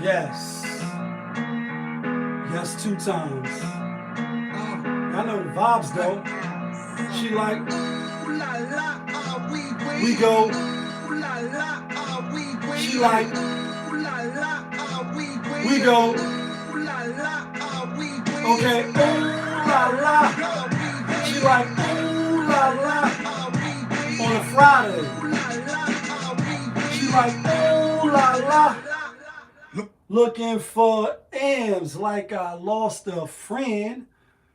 Yes. Yes, 2 times. I know the vibes though. She like, we go. She like, we go. Okay, ooh la la. She like, ooh la la. On a Friday. She like, ooh la la. Looking for M's like I lost a friend.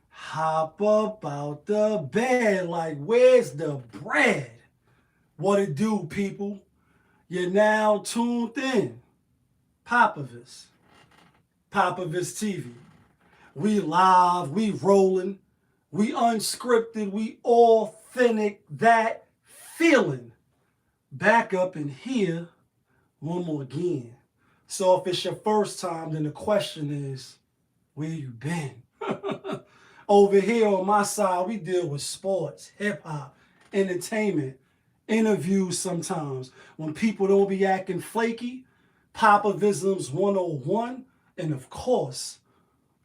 Hop up out the bed like, where's the bread? What it do, people? You're now tuned in. Popovich. Popovich TV. We live, we rolling, we unscripted, we authentic, that feeling. Back up in here one more again. So if it's your first time, then the question is, where you been? Over here on my side, we deal with sports, hip hop, entertainment, interviews sometimes. When people don't be acting flaky, Popovisms 101, and of course,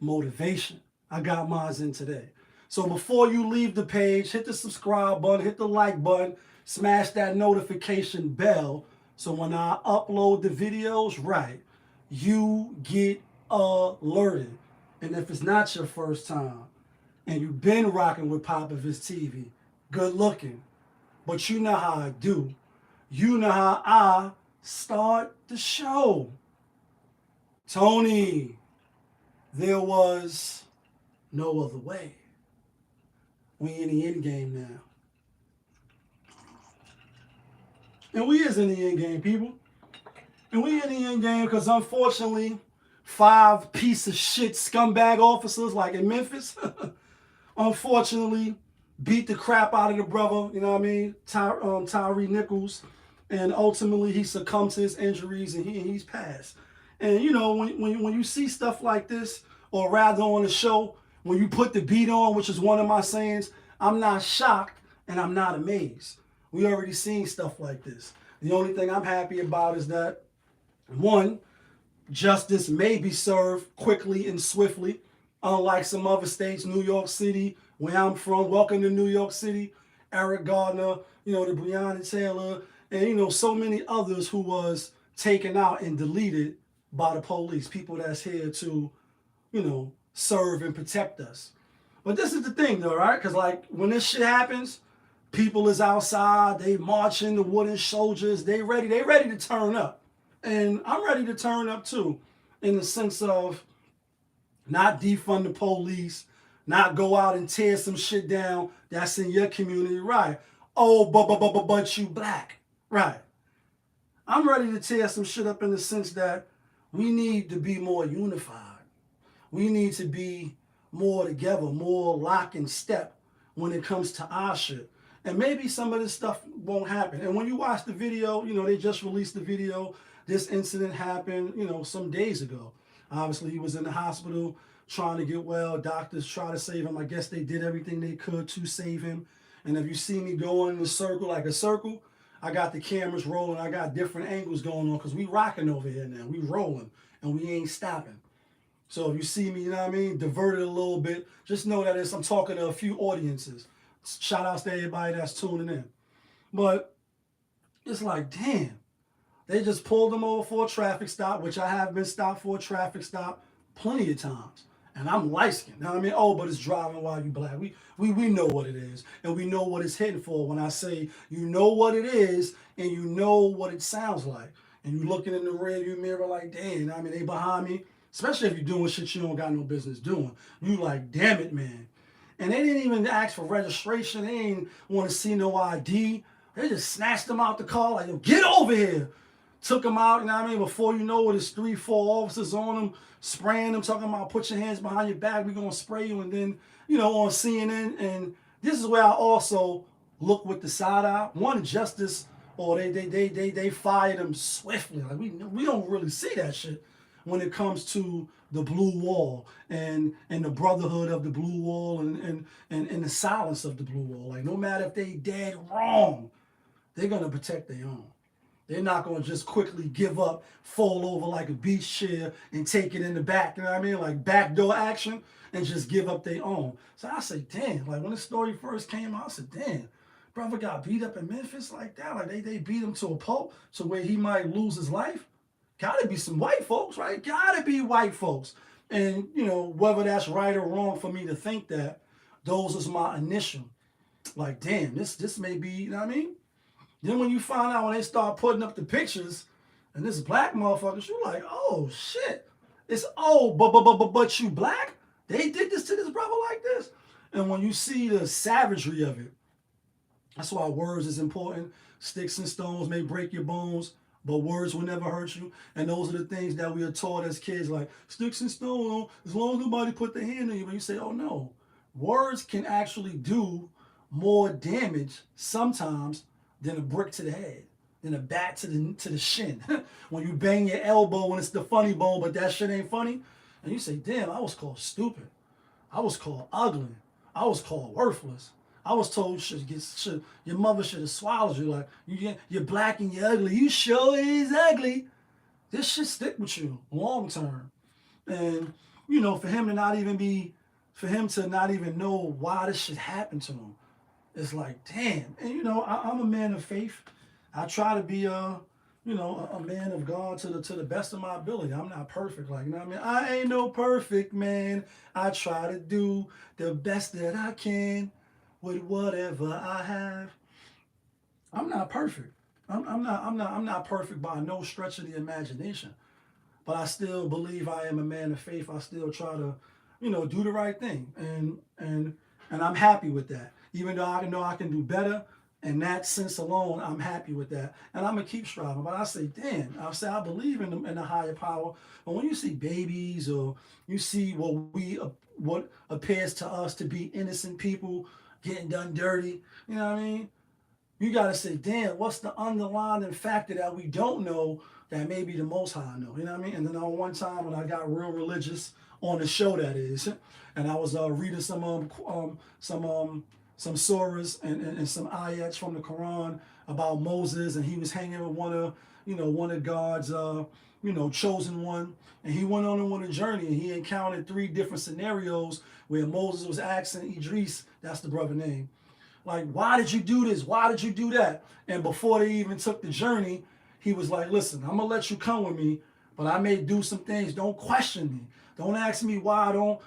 motivation. I got mine in today. So before you leave the page, hit the subscribe button, hit the like button, smash that notification bell. So when I upload the videos, right, you get alerted. And if it's not your first time and you've been rocking with Popovich TV, good looking. But you know how I do. You know how I start the show. Tony, there was no other way. We in the end game now. And we is in the end game, people. And we in the end game because unfortunately, 5 piece of shit scumbag officers like in Memphis, unfortunately, beat the crap out of the brother, you know what I mean, Tyree Nichols. And ultimately, he succumbed to his injuries and he's passed. And, you know, when you see stuff like this, or rather on the show, when you put the beat on, which is one of my sayings, I'm not shocked and I'm not amazed. We already seen stuff like this. The only thing I'm happy about is that, one, justice may be served quickly and swiftly, unlike some other states, New York City, where I'm from. Welcome to New York City. Eric Gardner, you know, the Breonna Taylor, and, you know, so many others who was taken out and deleted by the police, people that's here to, you know, serve and protect us. But this is the thing, though, right? Because, like, when this shit happens, people is outside, they marching, the wooden soldiers, they ready to turn up. And I'm ready to turn up, too, in the sense of not defund the police, not go out and tear some shit down that's in your community, right? Oh, but you black, right? I'm ready to tear some shit up in the sense that we need to be more unified. We need to be more together, more lock and step when it comes to our shit. And maybe some of this stuff won't happen. And when you watch the video, you know, they just released the video. This incident happened, you know, some days ago. Obviously, he was in the hospital trying to get well. Doctors try to save him. I guess they did everything they could to save him. And if you see me going in a circle, like a circle, I got the cameras rolling. I got different angles going on because we rocking over here now. We rolling and we ain't stopping. So if you see me, you know what I mean, diverted a little bit, just know that I'm talking to a few audiences. Shout outs to everybody that's tuning in. But it's like, damn, they just pulled him over for a traffic stop, which I have been stopped for a traffic stop plenty of times. And I'm light skinned. You know what I mean? Oh, but it's driving while you black. We know what it is. And we know what it's hitting for when I say you know what it is and you know what it sounds like. And you looking in the rearview mirror like, damn, I mean, they behind me. Especially if you're doing shit you don't got no business doing. You like, damn it, man. And they didn't even ask for registration. They didn't want to see no ID. They just snatched them out the car like, yo, get over here. Took them out, you know what I mean? Before you know it, there's 3, 4 officers on them, spraying them, talking about put your hands behind your back, we're going to spray you. And then, you know, on CNN. And this is where I also look with the side eye. One, justice, or they fired them swiftly. Like we don't really see that shit when it comes to the blue wall and the brotherhood of the blue wall and the silence of the blue wall. Like no matter if they dead wrong, they're gonna protect their own. They're not going to just quickly give up, fall over like a beach chair, and take it in the back. You know what I mean? Like backdoor action, and just give up their own. So I say, damn. Like when the story first came out, I said, damn. Brother got beat up in Memphis like that. Like they beat him to a pulp to where he might lose his life. Gotta be some white folks, right? Gotta be white folks. And, you know, whether that's right or wrong for me to think that, those is my initial. Like, damn, this may be, you know what I mean? Then when you find out when they start putting up the pictures and this black motherfuckers, you're like, oh shit. It's but you black? They did this to this brother like this? And when you see the savagery of it, that's why words is important. Sticks and stones may break your bones, but words will never hurt you. And those are the things that we are taught as kids, like sticks and stones, as long as nobody put their hand on you. But you say, oh no, words can actually do more damage sometimes than a brick to the head, than a bat to the shin. When you bang your elbow and it's the funny bone, but that shit ain't funny, and you say, damn, I was called stupid. I was called ugly. I was called worthless. I was told your mother should have swallowed you. Like, you're black and you're ugly. You sure is ugly. This shit stick with you long term. And, you know, for him to not even know why this shit happened to him, it's like, damn. And, you know, I'm a man of faith. I try to be a man of God to the best of my ability. I'm not perfect, like, you know what I mean? I ain't no perfect man. I try to do the best that I can with whatever I have. I'm not perfect. I'm not perfect by no stretch of the imagination. But I still believe I am a man of faith. I still try to, you know, do the right thing. And I'm happy with that. Even though I know I can do better, in that sense alone, I'm happy with that. And I'm going to keep striving. But I say, damn, I believe in the higher power. But when you see babies or you see what appears to us to be innocent people getting done dirty, you know what I mean? You got to say, damn, what's the underlying factor that we don't know that maybe the Most High know? You know what I mean? And then on one time when I got real religious on the show, that is, and I was reading some surahs and some ayats from the Quran about Moses, and he was hanging with one of God's chosen one, and he went on a journey, and he encountered 3 different scenarios where Moses was asking Idris, that's the brother name, like, why did you do this? Why did you do that? And before they even took the journey, he was like, listen, I'm gonna let you come with me, but I may do some things. Don't question me. Don't ask me why. Don't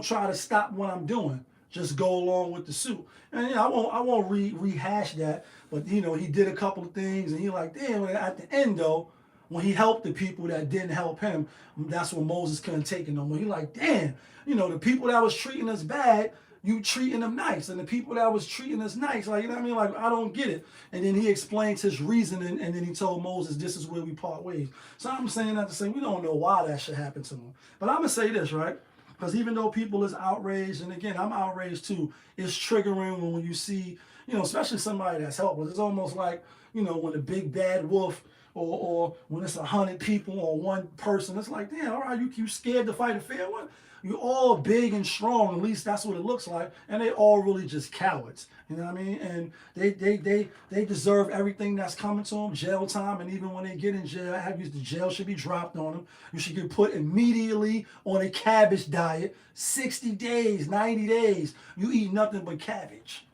try to stop what I'm doing. Just go along with the suit. And I won't rehash that, but he did a couple of things, and he like, damn. At the end though, when he helped the people that didn't help him, that's when Moses couldn't take it no more. He like, damn, the people that was treating us bad, you treating them nice, and the people that was treating us nice, like, you know what I mean? Like, I don't get it. And then he explains his reasoning, and then he told Moses, this is where we part ways. So I'm saying that to say we don't know why that should happen to him. But I'm gonna say this, right? Because even though people is outraged, and again, I'm outraged too, it's triggering when you see, especially somebody that's helpless. It's almost like, when the big bad wolf, or when it's 100 people or one person, it's like, damn, all right, you scared to fight a fair one? You all big and strong, at least that's what it looks like, and they all really just cowards. You know what I mean? And they deserve everything that's coming to them, jail time, and even when they get in jail, the jail should be dropped on them. You should get put immediately on a cabbage diet, 60 days, 90 days. You eat nothing but cabbage,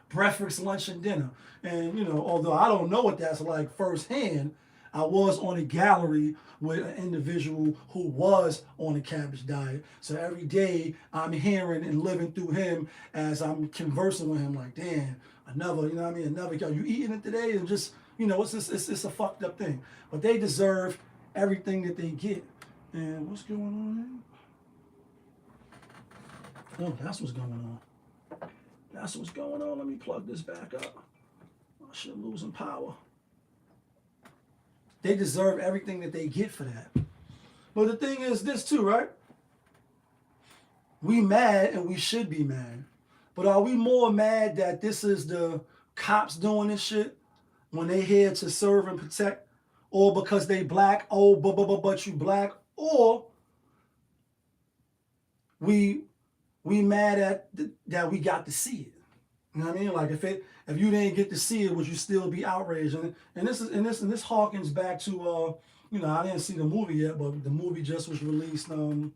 breakfast, lunch, and dinner. And although I don't know what that's like firsthand, I was on a gallery with an individual who was on a cabbage diet. So every day I'm hearing and living through him as I'm conversing with him, like, damn, another, another guy. You eating it today? And just, it's a fucked up thing. But they deserve everything that they get. And what's going on here? Oh, that's what's going on. That's what's going on. Let me plug this back up. I should losing power. They deserve everything that they get for that. But the thing is this too, right? We mad, and we should be mad. But are we more mad that this is the cops doing this shit when they here to serve and protect? Or because they black, but you black? Or we mad at that we got to see it? You know what I mean? Like if you didn't get to see it, would you still be outraged? And this harkens back to I didn't see the movie yet, but the movie just was released. Emmett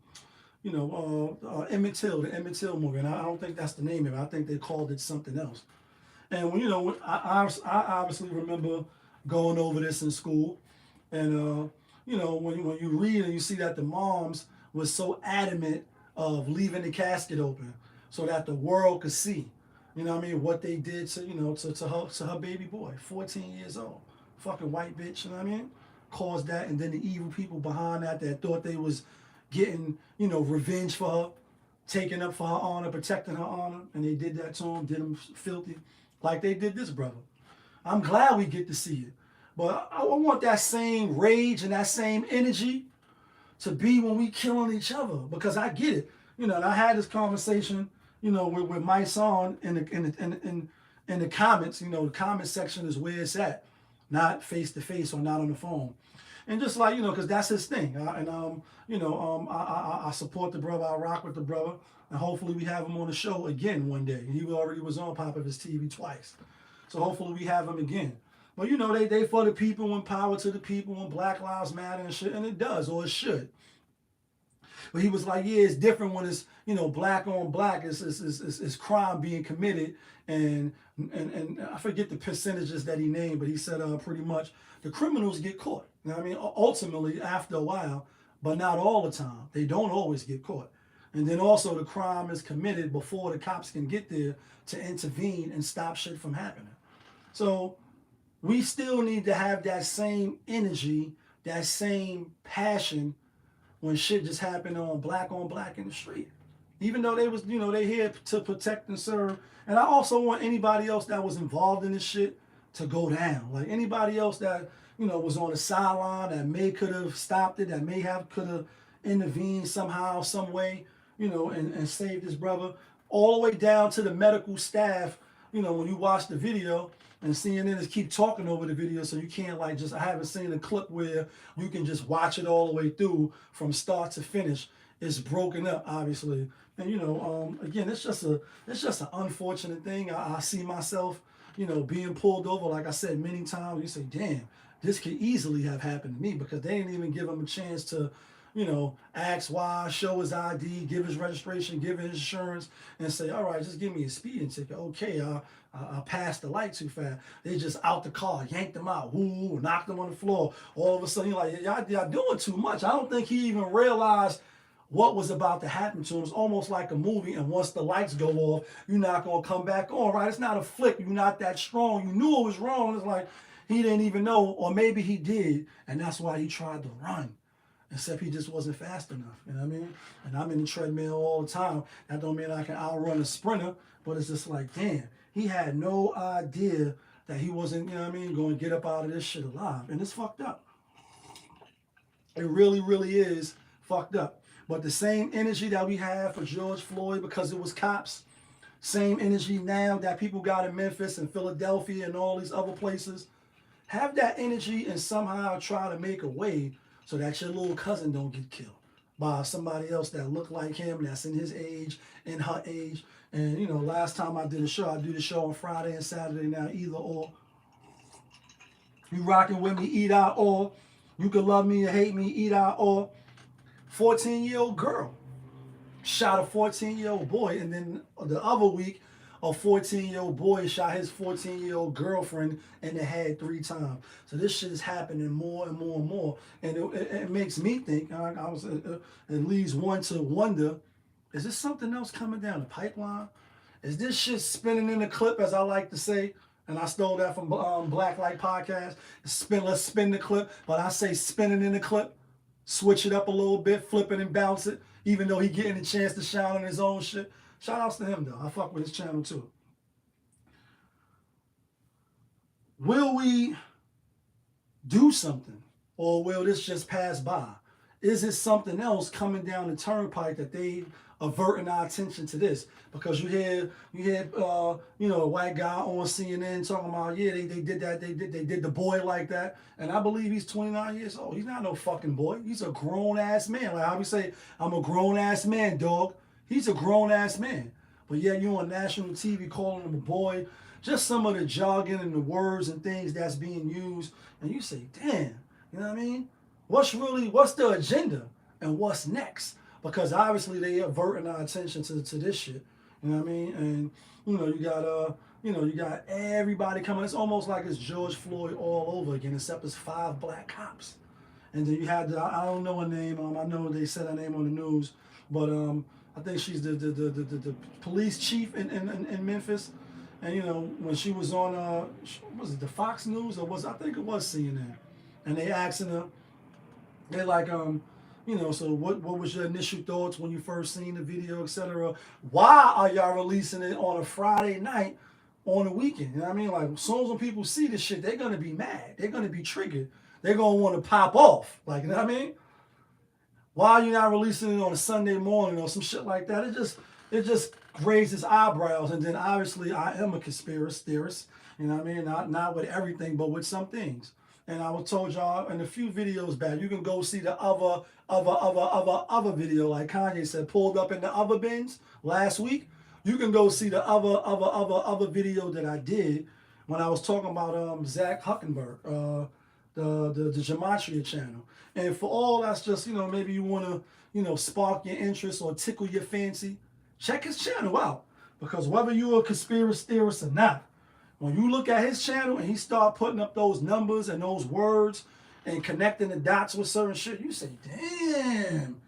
Till, the Emmett Till movie, and I don't think that's the name of it. I think they called it something else. And I obviously remember going over this in school, and when you read and you see that the moms was so adamant of leaving the casket open so that the world could see, what they did to her baby boy, 14 years old, fucking white bitch, you know what I mean? Caused that, and then the evil people behind that thought they was getting, revenge for her, taking up for her honor, protecting her honor, and they did that to him, did him filthy, like they did this brother. I'm glad we get to see it, but I want that same rage and that same energy to be when we killing each other, because I get it, and I had this conversation, with my son in the comments. The comment section is where it's at, not face to face or not on the phone. And just like, because that's his thing. I support the brother. I rock with the brother. And hopefully we have him on the show again one day. He already was on Pop of his TV twice. So hopefully we have him again. But, they for the people and power to the people and Black Lives Matter and shit. And it does, or it should. But he was like, yeah, it's different when it's, black on black. It's crime being committed. And I forget the percentages that he named, but he said pretty much the criminals get caught. You know what I mean? Ultimately, after a while, but not all the time. They don't always get caught. And then also the crime is committed before the cops can get there to intervene and stop shit from happening. So we still need to have that same energy, that same passion when shit just happened on black in the street. Even though they was, they here to protect and serve. And I also want anybody else that was involved in this shit to go down. Like anybody else that, was on the sideline that could have stopped it, that could have intervened somehow, some way, and saved his brother. All the way down to the medical staff, when you watch the video, and CNN is keep talking over the video, so you can't I haven't seen a clip where you can just watch it all the way through from start to finish. It's broken up, obviously. And again, it's just an unfortunate thing. I see myself, being pulled over, like I said many times. You say, damn, this could easily have happened to me, because they didn't even give him a chance to, ask why, show his ID, give his registration, give his insurance, and say, all right, just give me a speeding ticket. Okay, I passed the light too fast. They just out the car, yanked him out, woo, knocked him on the floor. All of a sudden, you're like, y'all doing too much. I don't think he even realized what was about to happen to him. It's almost like a movie, and once the lights go off, you're not going to come back on, right? It's not a flick. You're not that strong. You knew it was wrong. It's like he didn't even know, or maybe he did, and that's why he tried to run, except he just wasn't fast enough, you know what I mean? And I'm in the treadmill all the time. That don't mean I can outrun a sprinter, but it's just like, damn, he had no idea that he wasn't, going to get up out of this shit alive, and it's fucked up. It really, really is fucked up. But the same energy that we have for George Floyd because it was cops, same energy now that people got in Memphis and Philadelphia and all these other places, have that energy and somehow try to make a way so that your little cousin don't get killed by somebody else that look like him, that's in his age, in her age. And, last time I did a show, I do the show on Friday and Saturday now, either or. You rocking with me, either or. You can love me or hate me, either or. 14-year-old girl shot a 14-year-old boy, and then the other week, a 14-year-old boy shot his 14-year-old girlfriend in the head 3 times. So this shit is happening more and more and more, and it makes me think. It leads one to wonder: is this something else coming down the pipeline? Is this shit spinning in the clip, as I like to say? And I stole that from Black Light Podcast. Let's spin the clip, but I say spinning in the clip. Switch it up a little bit, flip it and bounce it, even though he getting a chance to shine on his own shit. Shout outs to him, though. I fuck with his channel, too. Will we do something, or will this just pass by? Is it something else coming down the turnpike that they averting our attention to this? Because you hear a white guy on CNN talking about, yeah, they did that, they did the boy like that, and I believe he's 29 years old. He's not no fucking boy. He's a grown ass man. Like how we say, I'm a grown ass man, dog. He's a grown ass man. but yeah, you on national TV calling him a boy. Just some of the jargon and the words and things that's being used, and you say, damn, you know what I mean? What's the agenda and what's next? Because obviously they averting our attention to this shit. You know what I mean? And you got everybody coming. It's almost like it's George Floyd all over again, except it's 5 black cops. And then you had I don't know her name. I know they said her name on the news, but I think she's the police chief in Memphis. And you know, when she was on was it the Fox News or I think it was CNN, and they asking her, they like you know, so what was your initial thoughts when you first seen the video, etc. Why are y'all releasing it on a Friday night on the weekend? You know what I mean? Like, as soon as when people see this shit, they're gonna be mad. They're gonna be triggered. They're gonna want to pop off. Like, you know what I mean? Why are you not releasing it on a Sunday morning or some shit like that? It just raises eyebrows. And then obviously I am a conspiracy theorist. You know what I mean? Not with everything, but with some things. And I was told y'all in a few videos back, you can go see the other video, like Kanye said, pulled up in the other bins last week. You can go see the other video that I did when I was talking about Zach Huckenberg, the Gematria channel. And for all that's just, you know, maybe you want to, you know, spark your interest or tickle your fancy, check his channel out. Because whether you're a conspiracy theorist or not, when you look at his channel and he start putting up those numbers and those words and connecting the dots with certain shit, you say, damn,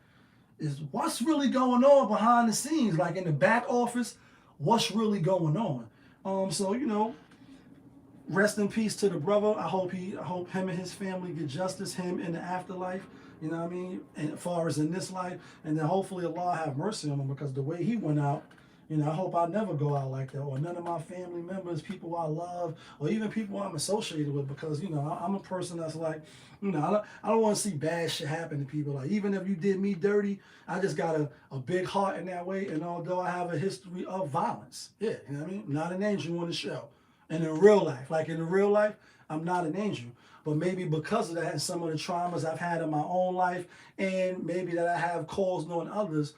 what's really going on behind the scenes? Like in the back office, what's really going on? So, you know, rest in peace to the brother. I hope him and his family get justice, him in the afterlife, you know what I mean? And as far as in this life, and then hopefully Allah have mercy on him, because the way he went out, you know, I hope I never go out like that, or none of my family members, people I love, or even people I'm associated with, because, you know, I'm a person that's like, you know, I don't want to see bad shit happen to people. Like, even if you did me dirty, I just got a big heart in that way, and although I have a history of violence, yeah, you know what I mean? Not an angel on the show. And in real life, I'm not an angel. But maybe because of that and some of the traumas I've had in my own life, and maybe that I have caused on others,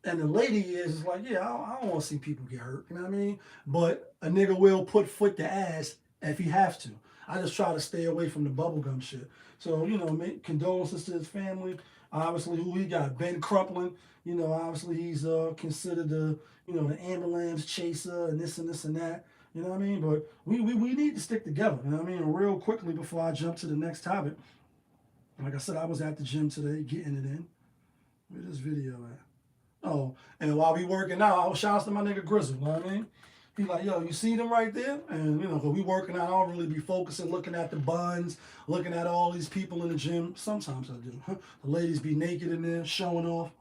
and the lady is like, yeah, I don't want to see people get hurt, you know what I mean? But a nigga will put foot to ass if he have to. I just try to stay away from the bubblegum shit. So, you know, condolences to his family. Obviously, who he got? Ben Crumplin. You know, obviously he's considered the ambulance chaser and this and that. You know what I mean? But we need to stick together. You know what I mean? And real quickly before I jump to the next topic, like I said, I was at the gym today getting it in. Where's this video at? Oh, and while we working out, shouts to my nigga Grizzle. You know what I mean? He like, yo, you see them right there? And, you know, cause we working out, I don't really be focusing, looking at the buns, looking at all these people in the gym. Sometimes I do. The ladies be naked in there, showing off.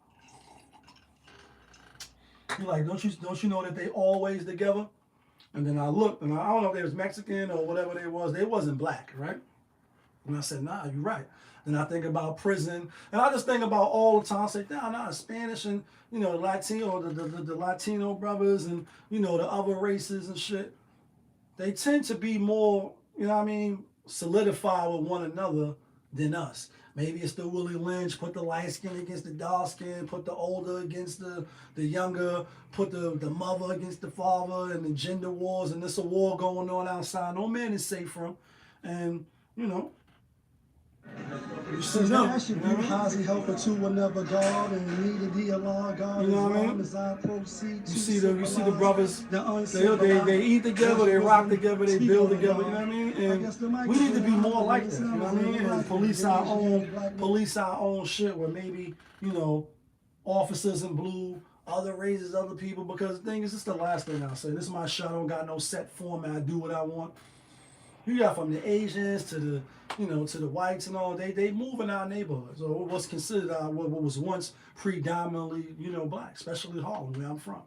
He like, don't you know that they always together? And then I looked, and I don't know if they was Mexican or whatever they was. They wasn't black, right? And I said, nah, you're right. Then I think about prison, and I just think about all the time. I say, nah, Spanish and, you know, Latino, the Latino brothers and, you know, the other races and shit. They tend to be more, you know what I mean, solidified with one another than us. Maybe it's the Willie Lynch, put the light skin against the dark skin, put the older against the younger, put the mother against the father, and the gender wars, and there's a war going on outside. No man is safe from. And, you know, you see them. You know what I mean? Helper to another God, and neither the Allah God. You know what I mean? As I proceed, you see the brothers. They eat together, they rock together, they build together. You know what I mean? And we need to be more like that. You know what I mean? And police our own shit, where maybe, you know, officers in blue, other races, other people. Because the thing is, this is the last thing I'll say. This is my show. I don't got no set format. I do what I want. You got from the Asians to the, you know, to the whites and all, they move in our neighborhoods, or what's considered what was once predominantly, you know, black, especially Harlem, where I'm from.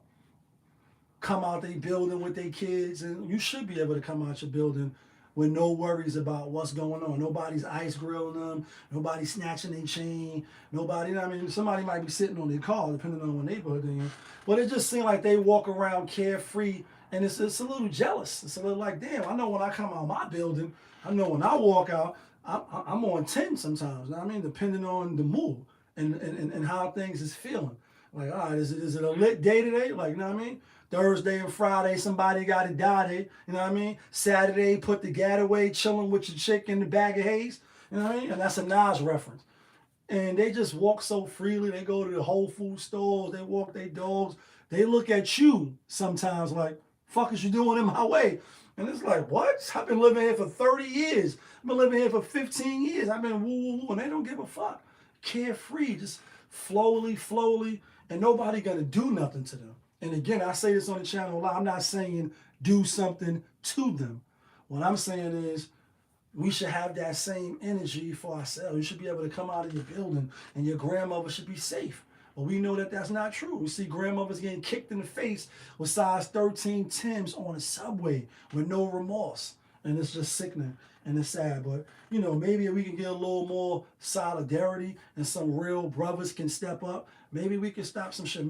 Come out they building with their kids, and you should be able to come out your building with no worries about what's going on. Nobody's ice grilling them, nobody snatching their chain, nobody, you know what I mean? Somebody might be sitting on their car, depending on what neighborhood they're in. But it just seems like they walk around carefree. And it's a little jealous. It's a little like, damn, I know when I come out my building, I know when I walk out, I'm on 10 sometimes. You know what I mean? Depending on the mood and how things is feeling. Like, all right, is it a lit day today? Like, you know what I mean? Thursday and Friday, somebody got to die. You know what I mean? Saturday, put the gat away, chilling with your chick in the bag of haze. You know what I mean? And that's a Nas reference. And they just walk so freely. They go to the Whole Food stores. They walk their dogs. They look at you sometimes like, fuck is you doing in my way? And it's like, what? I've been living here for 30 years. I've been living here for 15 years. I've been woo-woo-woo, and they don't give a fuck. Carefree, just flowly, and nobody gonna do nothing to them. And again, I say this on the channel a lot. I'm not saying do something to them. What I'm saying is we should have that same energy for ourselves. You should be able to come out of your building and your grandmother should be safe. But we know that that's not true. We see grandmothers getting kicked in the face with size 13 Timbs on a subway with no remorse. And it's just sickening and it's sad. But, you know, maybe if we can get a little more solidarity and some real brothers can step up, maybe we can stop some shit.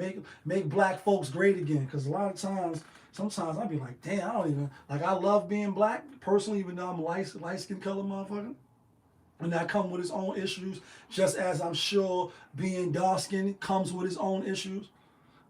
Make black folks great again. Because a lot of times, sometimes I'd be like, damn, I don't even, like I love being black personally, even though I'm light-skinned color motherfucker. And that comes with its own issues, just as I'm sure being dark-skinned comes with its own issues.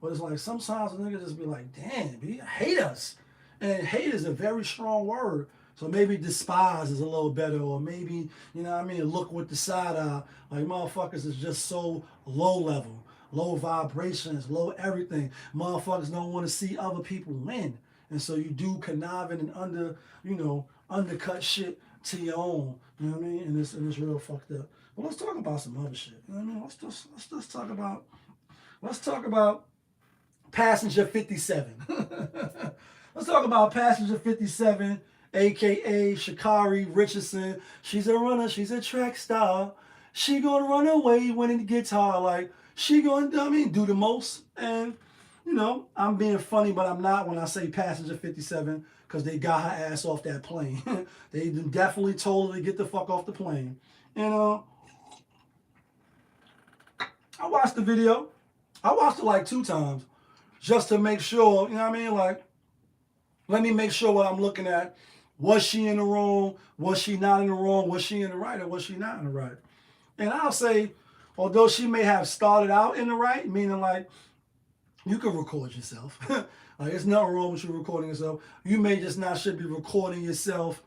But it's like sometimes a nigga just be like, damn, B, hate us. And hate is a very strong word. So maybe despise is a little better, or maybe, you know what I mean, look with the side eye. Like motherfuckers is just so low level, low vibrations, low everything. Motherfuckers don't want to see other people win. And so you do conniving and undercut shit to your own, you know what I mean? And it's real fucked up. But let's talk about some other shit. You know what I mean? Let's talk about Passenger 57. Let's talk about Passenger 57, aka Sha'Carri Richardson. She's a runner, she's a track star. She gonna run away winning the guitar. Like she gonna, do the most. And you know, I'm being funny, but I'm not when I say Passenger 57. Because they got her ass off that plane. They definitely told her to get the fuck off the plane. And I watched the video. I watched it like 2 times just to make sure, you know what I mean? Like, let me make sure what I'm looking at. Was she in the wrong? Was she not in the wrong? Was she in the right or was she not in the right? And I'll say, although she may have started out in the right, meaning like, you can record yourself. Like, there's nothing wrong with you recording yourself. You may just not should be recording yourself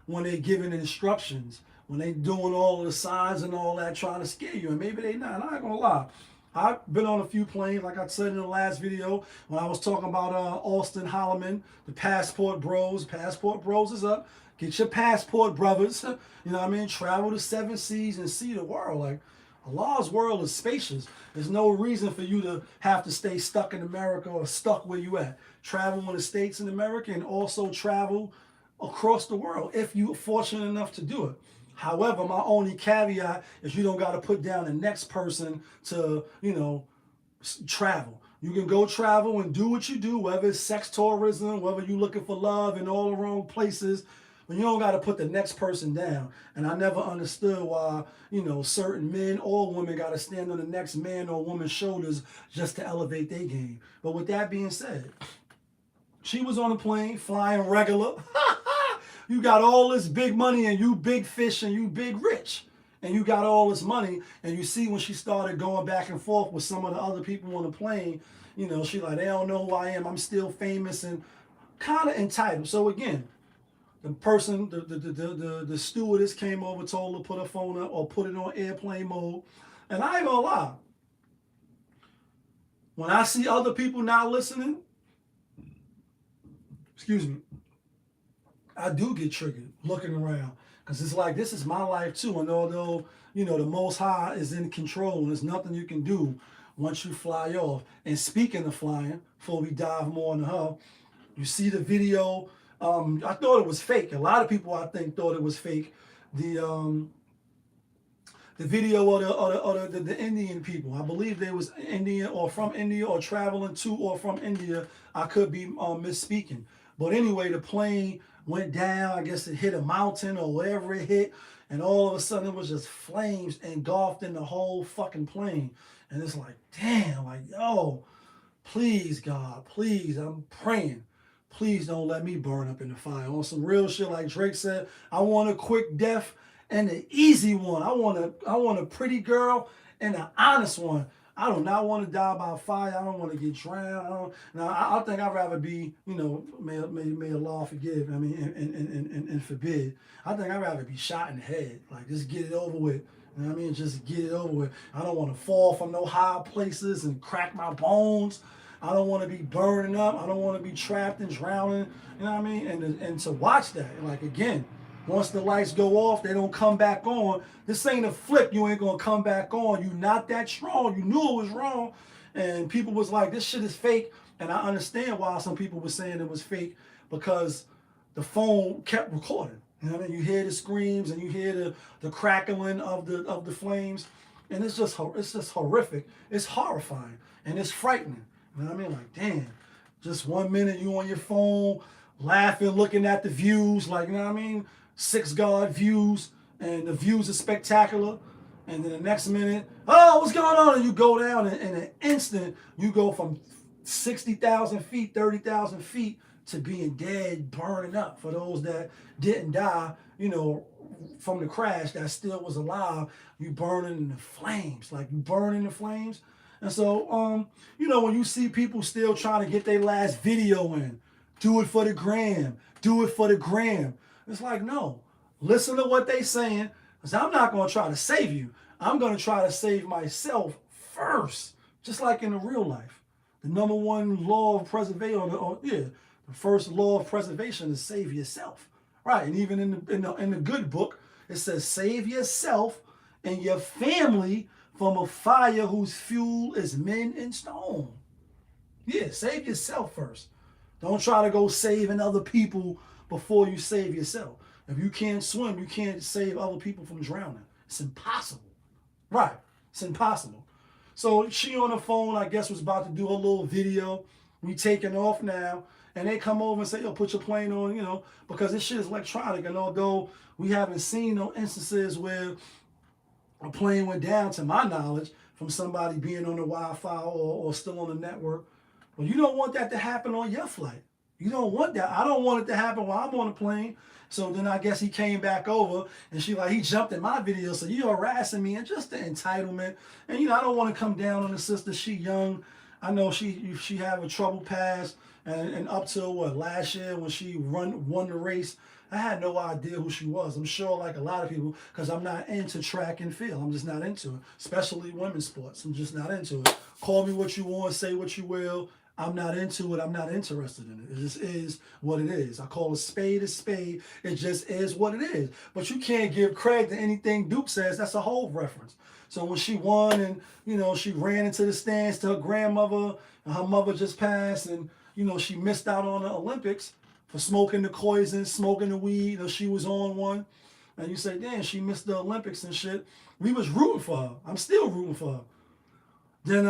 when they're giving instructions, when they doing all of the signs and all that, trying to scare you. And maybe they not. I'm not going to lie. I've been on a few planes, like I said in the last video, when I was talking about Austin Holloman, the Passport Bros. Passport Bros is up. Get your passport, brothers. You know what I mean? Travel the 7 seas and see the world. Like, Allah's world is spacious. There's no reason for you to have to stay stuck in America or stuck where you at. Travel in the States in America and also travel across the world if you're fortunate enough to do it. However, my only caveat is you don't got to put down the next person to, travel. You can go travel and do what you do, whether it's sex tourism, whether you're looking for love in all the wrong places. But you don't got to put the next person down. And I never understood why, certain men or women got to stand on the next man or woman's shoulders just to elevate their game. But with that being said, she was on a plane flying regular. You got all this big money and you big fish and you big rich. And you got all this money. And you see when she started going back and forth with some of the other people on the plane, she like, they don't know who I am. I'm still famous and kind of entitled. So again, the person, the stewardess came over, told her to put her phone up or put it on airplane mode. And I ain't gonna lie. When I see other people not listening, excuse me, I do get triggered looking around. Because it's like, this is my life too. And although, the Most High is in control and there's nothing you can do once you fly off. And speaking of flying, before we dive more into her, you see the video. I thought it was fake. A lot of people, I think, thought it was fake. The video of the Indian people. I believe they was Indian or from India or traveling to or from India. I could be misspeaking. But anyway, the plane went down. I guess it hit a mountain or wherever it hit. And all of a sudden, it was just flames engulfed in the whole fucking plane. And it's like, damn, like, yo, please, God, please, I'm praying. Please don't let me burn up in the fire. On some real shit, like Drake said, I want a quick death and an easy one. I want a pretty girl and an honest one. I do not want to die by fire. I don't want to get drowned. I think I'd rather be, may Allah forgive. I mean, and forbid. I think I'd rather be shot in the head. Like, just get it over with. You know what I mean? Just get it over with. I don't want to fall from no high places and crack my bones. I don't want to be burning up. I don't want to be trapped and drowning. You know what I mean? And to watch that, like, again, once the lights go off, they don't come back on. This ain't a flick. You ain't going to come back on. You not that strong. You knew it was wrong. And people was like, this shit is fake. And I understand why some people were saying it was fake, because the phone kept recording. You know what I mean? You hear the screams and you hear the crackling of the flames. And it's just horrific. It's horrifying. And it's frightening. You know what I mean? Like, damn. Just 1 minute you on your phone, laughing, looking at the views. Like, you know what I mean? 6-guard views, and the views are spectacular. And then the next minute, oh, what's going on? And you go down, and in an instant, you go from 60,000 feet, 30,000 feet to being dead, burning up. For those that didn't die, from the crash, that still was alive, you burning in the flames. Like, you burn in the flames. And so, when you see people still trying to get their last video in, do it for the gram, do it for the gram. It's like, no, listen to what they saying, because I'm not going to try to save you. I'm going to try to save myself first, just like in the real life. The number one law of preservation, the first law of preservation is save yourself, right? And even in the good book, it says save yourself and your family from a fire whose fuel is men and stone. Yeah, save yourself first. Don't try to go saving other people before you save yourself. If you can't swim, you can't save other people from drowning. It's impossible. Right. It's impossible. So she on the phone, I guess, was about to do a little video. We taking off now. And they come over and say, yo, put your plane on, because this shit is electronic. And although we haven't seen no instances where a plane went down, to my knowledge, from somebody being on the Wi-Fi or still on the network, well, you don't want that to happen on your flight. You don't want that. I don't want it to happen while I'm on the plane. So then I guess he came back over, and he jumped in my video. So you're harassing me, and just the entitlement. And I don't want to come down on the sister. She young. I know she had a troubled past, and up till last year when she won the race, I had no idea who she was. I'm sure, like a lot of people, because I'm not into track and field. I'm just not into it, especially women's sports. I'm just not into it. Call me what you want, say what you will. I'm not into it. I'm not interested in it. It just is what it is. I call a spade a spade. It just is what it is. But you can't give credit to anything Duke says. That's a whole reference. So when she won and, she ran into the stands to her grandmother, and her mother just passed, and, she missed out on the Olympics for smoking the poison, smoking the weed, or she was on one. And you say, damn, she missed the Olympics and shit. We was rooting for her. I'm still rooting for her. Then,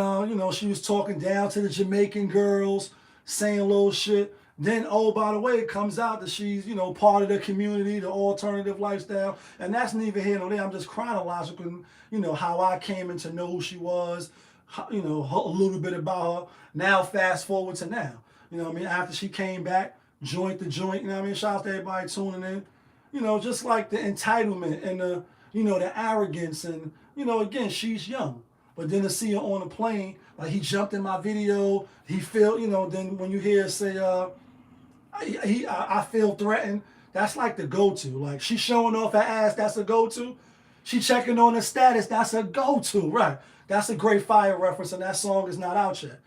she was talking down to the Jamaican girls, saying little shit. Then, oh, by the way, it comes out that she's, part of the community, the alternative lifestyle. And that's neither here nor there. I'm just chronological, how I came into know who she was, a little bit about her. Now, fast forward to now. After she came back, joint to joint, shout out to everybody tuning in. Just like the entitlement and the arrogance. And, again, she's young. But then to see her on the plane, like he jumped in my video, he felt, then when you hear her say, I feel threatened, that's like the go-to. Like, she showing off her ass, that's a go-to. She checking on her status, that's a go-to, right? That's a great fire reference, and that song is not out yet.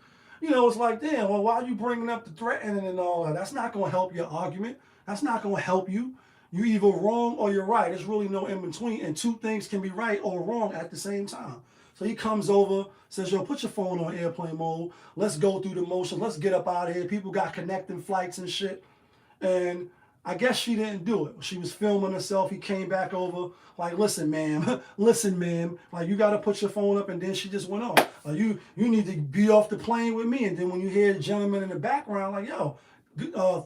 It's like, damn, well, why are you bringing up the threatening and all that? That's not going to help your argument. That's not going to help you. You're either wrong or you're right. There's really no in between, and two things can be right or wrong at the same time. So he comes over, says, yo, put your phone on airplane mode. Let's go through the motions. Let's get up out of here. People got connecting flights and shit. And I guess she didn't do it. She was filming herself. He came back over, like, listen, ma'am. Listen, ma'am. Like, you got to put your phone up. And then she just went off. Like, you need to be off the plane with me. And then when you hear the gentleman in the background, like, yo,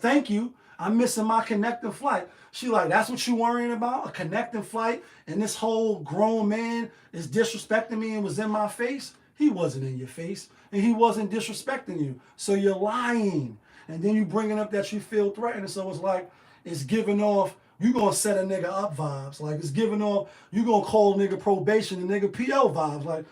thank you. I'm missing my connecting flight. She like, that's what you worrying about? A connecting flight? And this whole grown man is disrespecting me and was in my face? He wasn't in your face. And he wasn't disrespecting you. So you're lying. And then you bringing up that you feel threatened. So it's like, it's giving off, you going to set a nigga up vibes. Like, it's giving off, you going to call a nigga probation and nigga PO vibes. Like,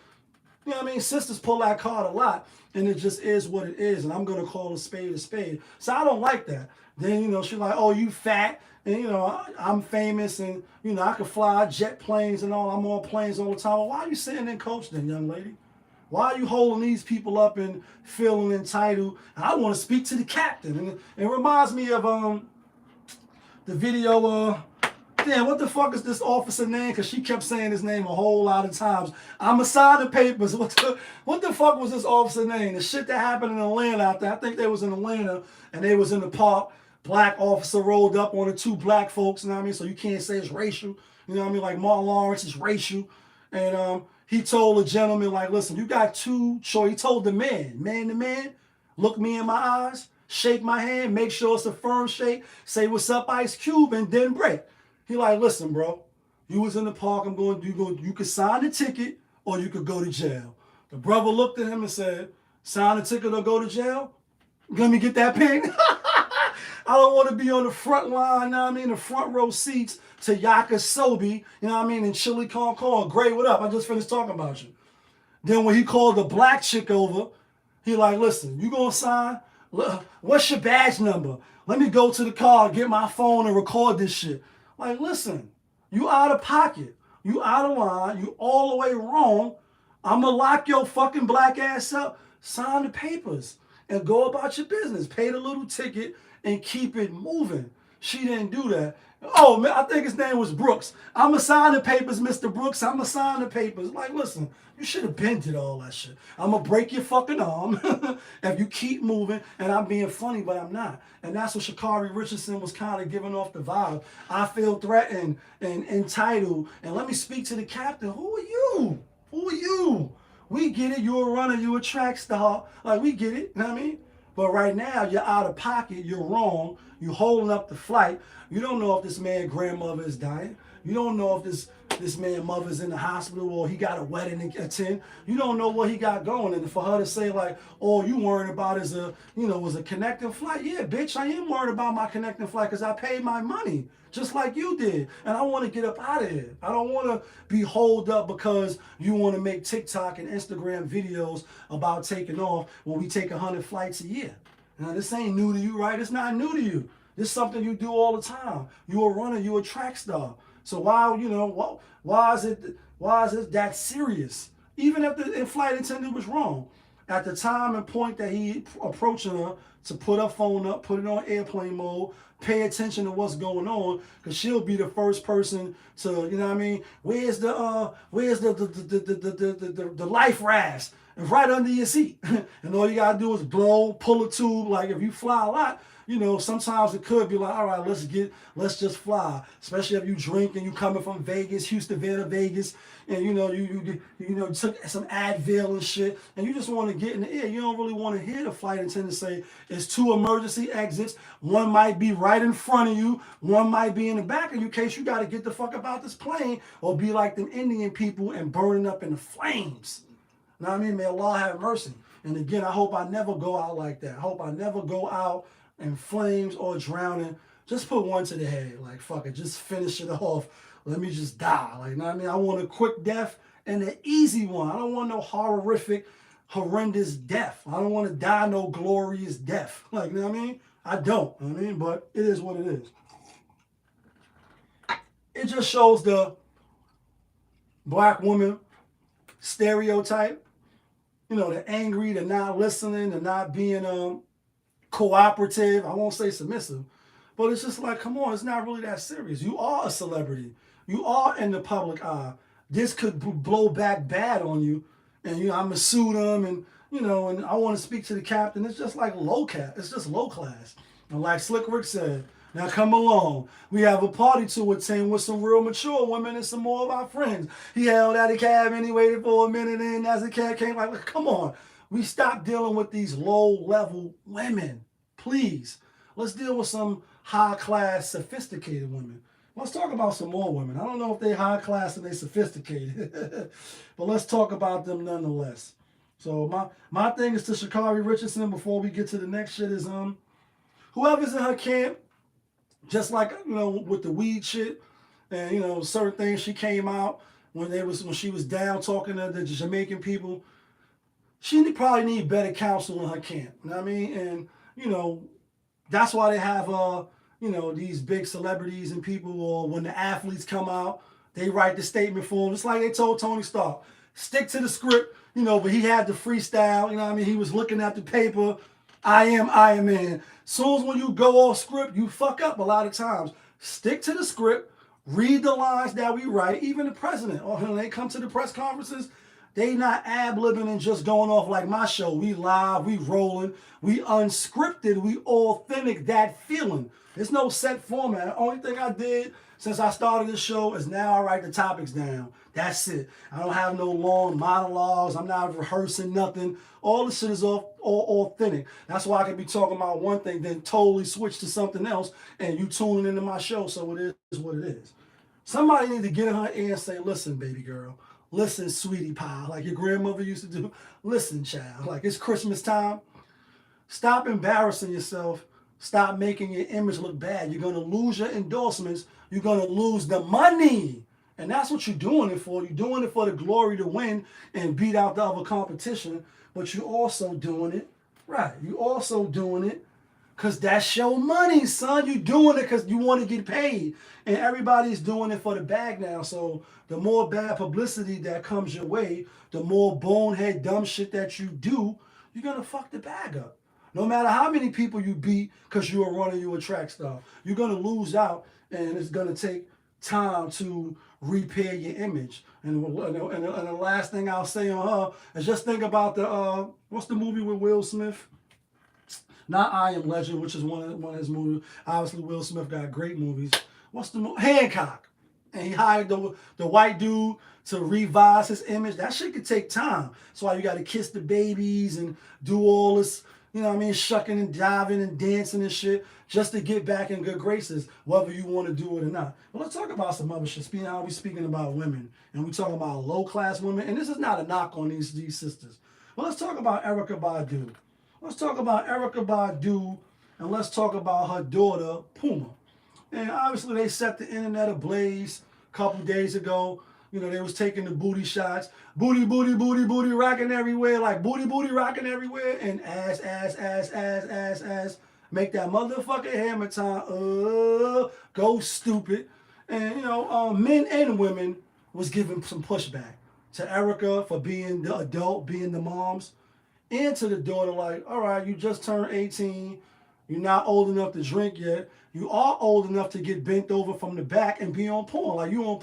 You know what I mean? Sisters pull that card a lot, and it just is what it is, and I'm going to call a spade a spade. So I don't like that. Then, you know, she's like, oh, you fat, and, you know, I'm famous, and, you know, I can fly jet planes and all. I'm on planes all the time. Well, why are you sitting in coach then, young lady? Why are you holding these people up and feeling entitled? I want to speak to the captain. And it reminds me of the video, damn, what the fuck is this officer name? Because she kept saying his name a whole lot of times. I'm a sign the papers. What the fuck was this officer name? The shit that happened in Atlanta out there. I think they was in Atlanta and they was in the park. Black officer rolled up on the two black folks, you know what I mean? So you can't say it's racial. You know what I mean? Like Martin Lawrence is racial. And he told the gentleman, like, listen, you got two choices. He told the man to man, look me in my eyes, shake my hand, make sure it's a firm shake, say what's up, Ice Cube, and then break. He like, listen, bro, you was in the park, you could sign the ticket or you could go to jail. The brother looked at him and said, sign the ticket or go to jail? Let me get that ping. I don't want to be on the front line, you know what I mean, the front row seats to Yaka Sobi, you know what I mean, and Chili Con Con. Gray, what up? I just finished talking about you. Then when he called the black chick over, he like, listen, you gonna sign? What's your badge number? Let me go to the car, get my phone and record this shit. Like, listen, you out of pocket. You out of line. You all the way wrong. I'm going to lock your fucking black ass up. Sign the papers and go about your business. Pay the little ticket and keep it moving. She didn't do that. Oh, man, I think his name was Brooks. I'm going to sign the papers, Mr. Brooks. I'm going to sign the papers. Like, listen, you should have been did all that shit. I'm going to break your fucking arm if you keep moving. And I'm being funny, but I'm not. And that's what Sha'Carri Richardson was kind of giving off the vibe. I feel threatened and entitled. And let me speak to the captain. Who are you? Who are you? We get it. You're a runner. You're a track star. Like, we get it. You know what I mean? But right now, you're out of pocket. You're wrong. You're holding up the flight. You don't know if this man's grandmother is dying. You don't know if this man's mother's in the hospital or he got a wedding to attend. You don't know what he got going. And for her to say like, all you worrying about is was a connecting flight. Yeah, bitch, I am worried about my connecting flight because I paid my money just like you did. And I want to get up out of here. I don't want to be holed up because you want to make TikTok and Instagram videos about taking off when we take 100 flights a year. Now, this ain't new to you, right? It's not new to you. This is something you do all the time. You're a runner. You're a track star. So why is it that serious? Even if the flight attendant was wrong, at the time and point that he approaching her to put her phone up, put it on airplane mode, pay attention to what's going on, because she'll be the first person to, you know what I mean? Where's the life raft? And right under your seat. And all you gotta do is blow, pull a tube. Like if you fly a lot, sometimes it could be like, all right, let's just fly. Especially if you drink and you coming from Vegas, Houston, Vegas, and you took some Advil and shit, and you just want to get in the air. You don't really want to hear the flight attendant say it's 2 emergency exits. One might be right in front of you, one might be in the back of you, in case you got to get the fuck about this plane, or be like them Indian people and burning up in the flames. You know what I mean? May Allah have mercy. And again, I hope I never go out like that. I hope I never go out in flames or drowning. Just put one to the head. Like, fuck it. Just finish it off. Let me just die. Like, you know what I mean? I want a quick death and an easy one. I don't want no horrific, horrendous death. I don't want to die no glorious death. Like, you know what I mean? I don't. You know what I mean? But it is what it is. It just shows the black woman stereotype. The angry, the not listening, the not being cooperative. I won't say submissive, but it's just like, come on, it's not really that serious. You are a celebrity. You are in the public eye. This could blow back bad on you, and I'm gonna sue them, and and I want to speak to the captain. It's just like low cap. It's just low class. And like Slick Rick said, now come along. We have a party to attend with some real mature women and some more of our friends. He held out a cab and he waited for a minute, and as the cab came, like, come on. We stop dealing with these low-level women. Please. Let's deal with some high-class, sophisticated women. Let's talk about some more women. I don't know if they're high-class and they're sophisticated, but let's talk about them nonetheless. So my thing is to Sha'Carri Richardson before we get to the next shit is whoever's in her camp, just like with the weed shit and certain things she came out when she was down talking to the Jamaican people. She probably need better counsel in her camp. You know what I mean? And you know, that's why they have you know, these big celebrities and people, or when the athletes come out, they write the statement for them. Just like they told Tony Stark, stick to the script, you know, but he had the freestyle, you know what I mean? He was looking at the paper, I am Iron Man. Soon as when you go off script, you fuck up a lot of times. Stick to the script, read the lines that we write. Even the president, or when they come to the press conferences, they not ad-libbing and just going off like my show. We live, we rolling, we unscripted, we authentic, that feeling. There's no set format. The only thing I did since I started this show is now I write the topics down. That's it. I don't have no long monologues. I'm not rehearsing nothing. All this shit is all authentic. That's why I can be talking about one thing, then totally switch to something else, and you tuning into my show, so it is what it is. Somebody need to get in her ear and say, listen, baby girl. Listen, sweetie pie, like your grandmother used to do. Listen, child, like it's Christmas time. Stop embarrassing yourself. Stop making your image look bad. You're going to lose your endorsements. You're going to lose the money. And that's what you're doing it for. You're doing it for the glory to win and beat out the other competition. But you're also doing it, right, you're also doing it because that's your money, son. You're doing it because you want to get paid. And everybody's doing it for the bag now. So the more bad publicity that comes your way, the more bonehead dumb shit that you do, you're going to fuck the bag up. No matter how many people you beat because you're a runner, you're a track star, you're going to lose out, and it's going to take time to repair your image. And the last thing I'll say on her is just think about the, what's the movie with Will Smith? Not I Am Legend, which is one of his movies. Obviously, Will Smith got great movies. What's the movie? Hancock. And he hired the white dude to revise his image. That shit could take time. That's why you got to kiss the babies and do all this, you know what I mean, shucking and diving and dancing and shit just to get back in good graces, whether you want to do it or not. But let's talk about some other shit. Speaking how we speaking about women, and we talking about low-class women, and this is not a knock on these sisters. But let's talk about Erykah Badu. Let's talk about Erykah Badu, and let's talk about her daughter, Puma. And obviously they set the internet ablaze a couple days ago. You know, they was taking the booty shots. Booty, booty, booty, booty rocking everywhere. Like booty, booty rocking everywhere. And ass, ass, ass, ass, ass, ass. Make that motherfucking hammer time. Go stupid. And, you know, men and women was giving some pushback to Erykah for being the adult, being the moms. And to the daughter, like, all right, you just turned 18. You're not old enough to drink yet. You are old enough to get bent over from the back and be on porn. Like you on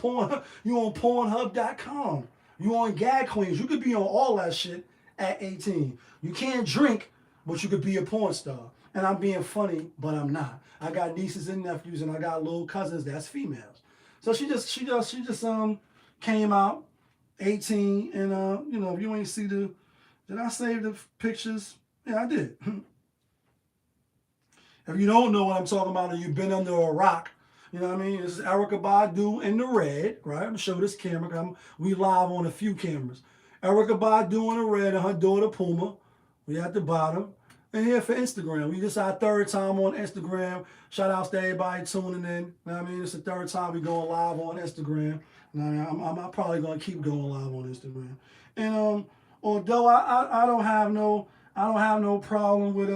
Pornhub.com. You on Gag Queens. You could be on all that shit at 18. You can't drink, but you could be a porn star. And I'm being funny, but I'm not. I got nieces and nephews, and I got little cousins that's females. So she just came out 18, and you know, if you ain't see did I save the pictures? Yeah, I did. If you don't know what I'm talking about, and you've been under a rock, you know what I mean? This is Erykah Badu in the red, right? I'm going to show this camera. We live on a few cameras. Erykah Badu in the red and her daughter Puma. We at the bottom. And here for Instagram. This is our third time on Instagram. Shout outs to everybody tuning in. You know what I mean? It's the third time we going live on Instagram. You know what I mean? I'm probably going to keep going live on Instagram. And although I don't have no problem with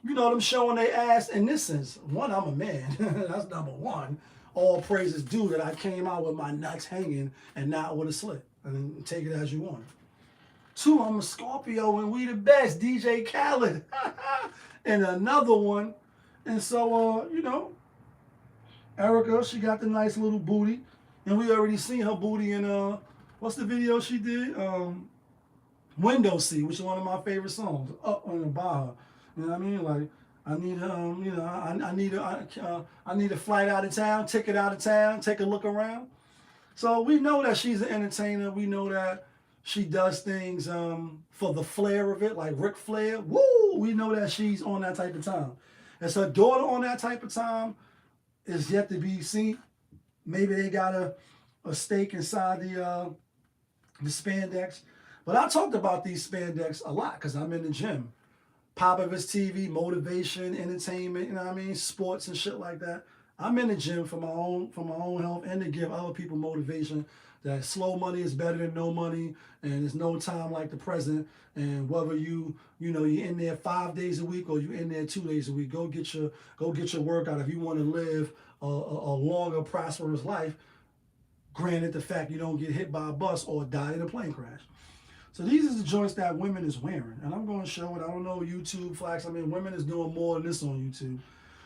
you know, them showing their ass in this sense. One, I'm a man. That's number one. All praises due that I came out with my nuts hanging and not with a slit. And take it as you want. Two, I'm a Scorpio and we the best. DJ Khaled. And another one. And so, you know, Erykah, she got the nice little booty. And we already seen her booty in, what's the video she did? Window Seat, which is one of my favorite songs. Up on the bar. You know what I mean? Like, I need you know, I need a flight out of town, ticket out of town, take a look around. So we know that she's an entertainer. We know that she does things for the flair of it, like Ric Flair. Woo! We know that she's on that type of time. Is her daughter on that type of time? Is yet to be seen. Maybe they got a stake inside the spandex. But I talked about these spandex a lot because I'm in the gym. Popovich TV, motivation, entertainment, you know what I mean? Sports and shit like that. I'm in the gym for my own health and to give other people motivation that slow money is better than no money, and there's no time like the present. And whether you're in there 5 days a week or you're in there 2 days a week, go get your workout if you want to live a longer, prosperous life. Granted, the fact you don't get hit by a bus or die in a plane crash. So these are the joints that women is wearing, and I'm going to show it. I don't know YouTube flax. I mean, women is doing more than this on YouTube.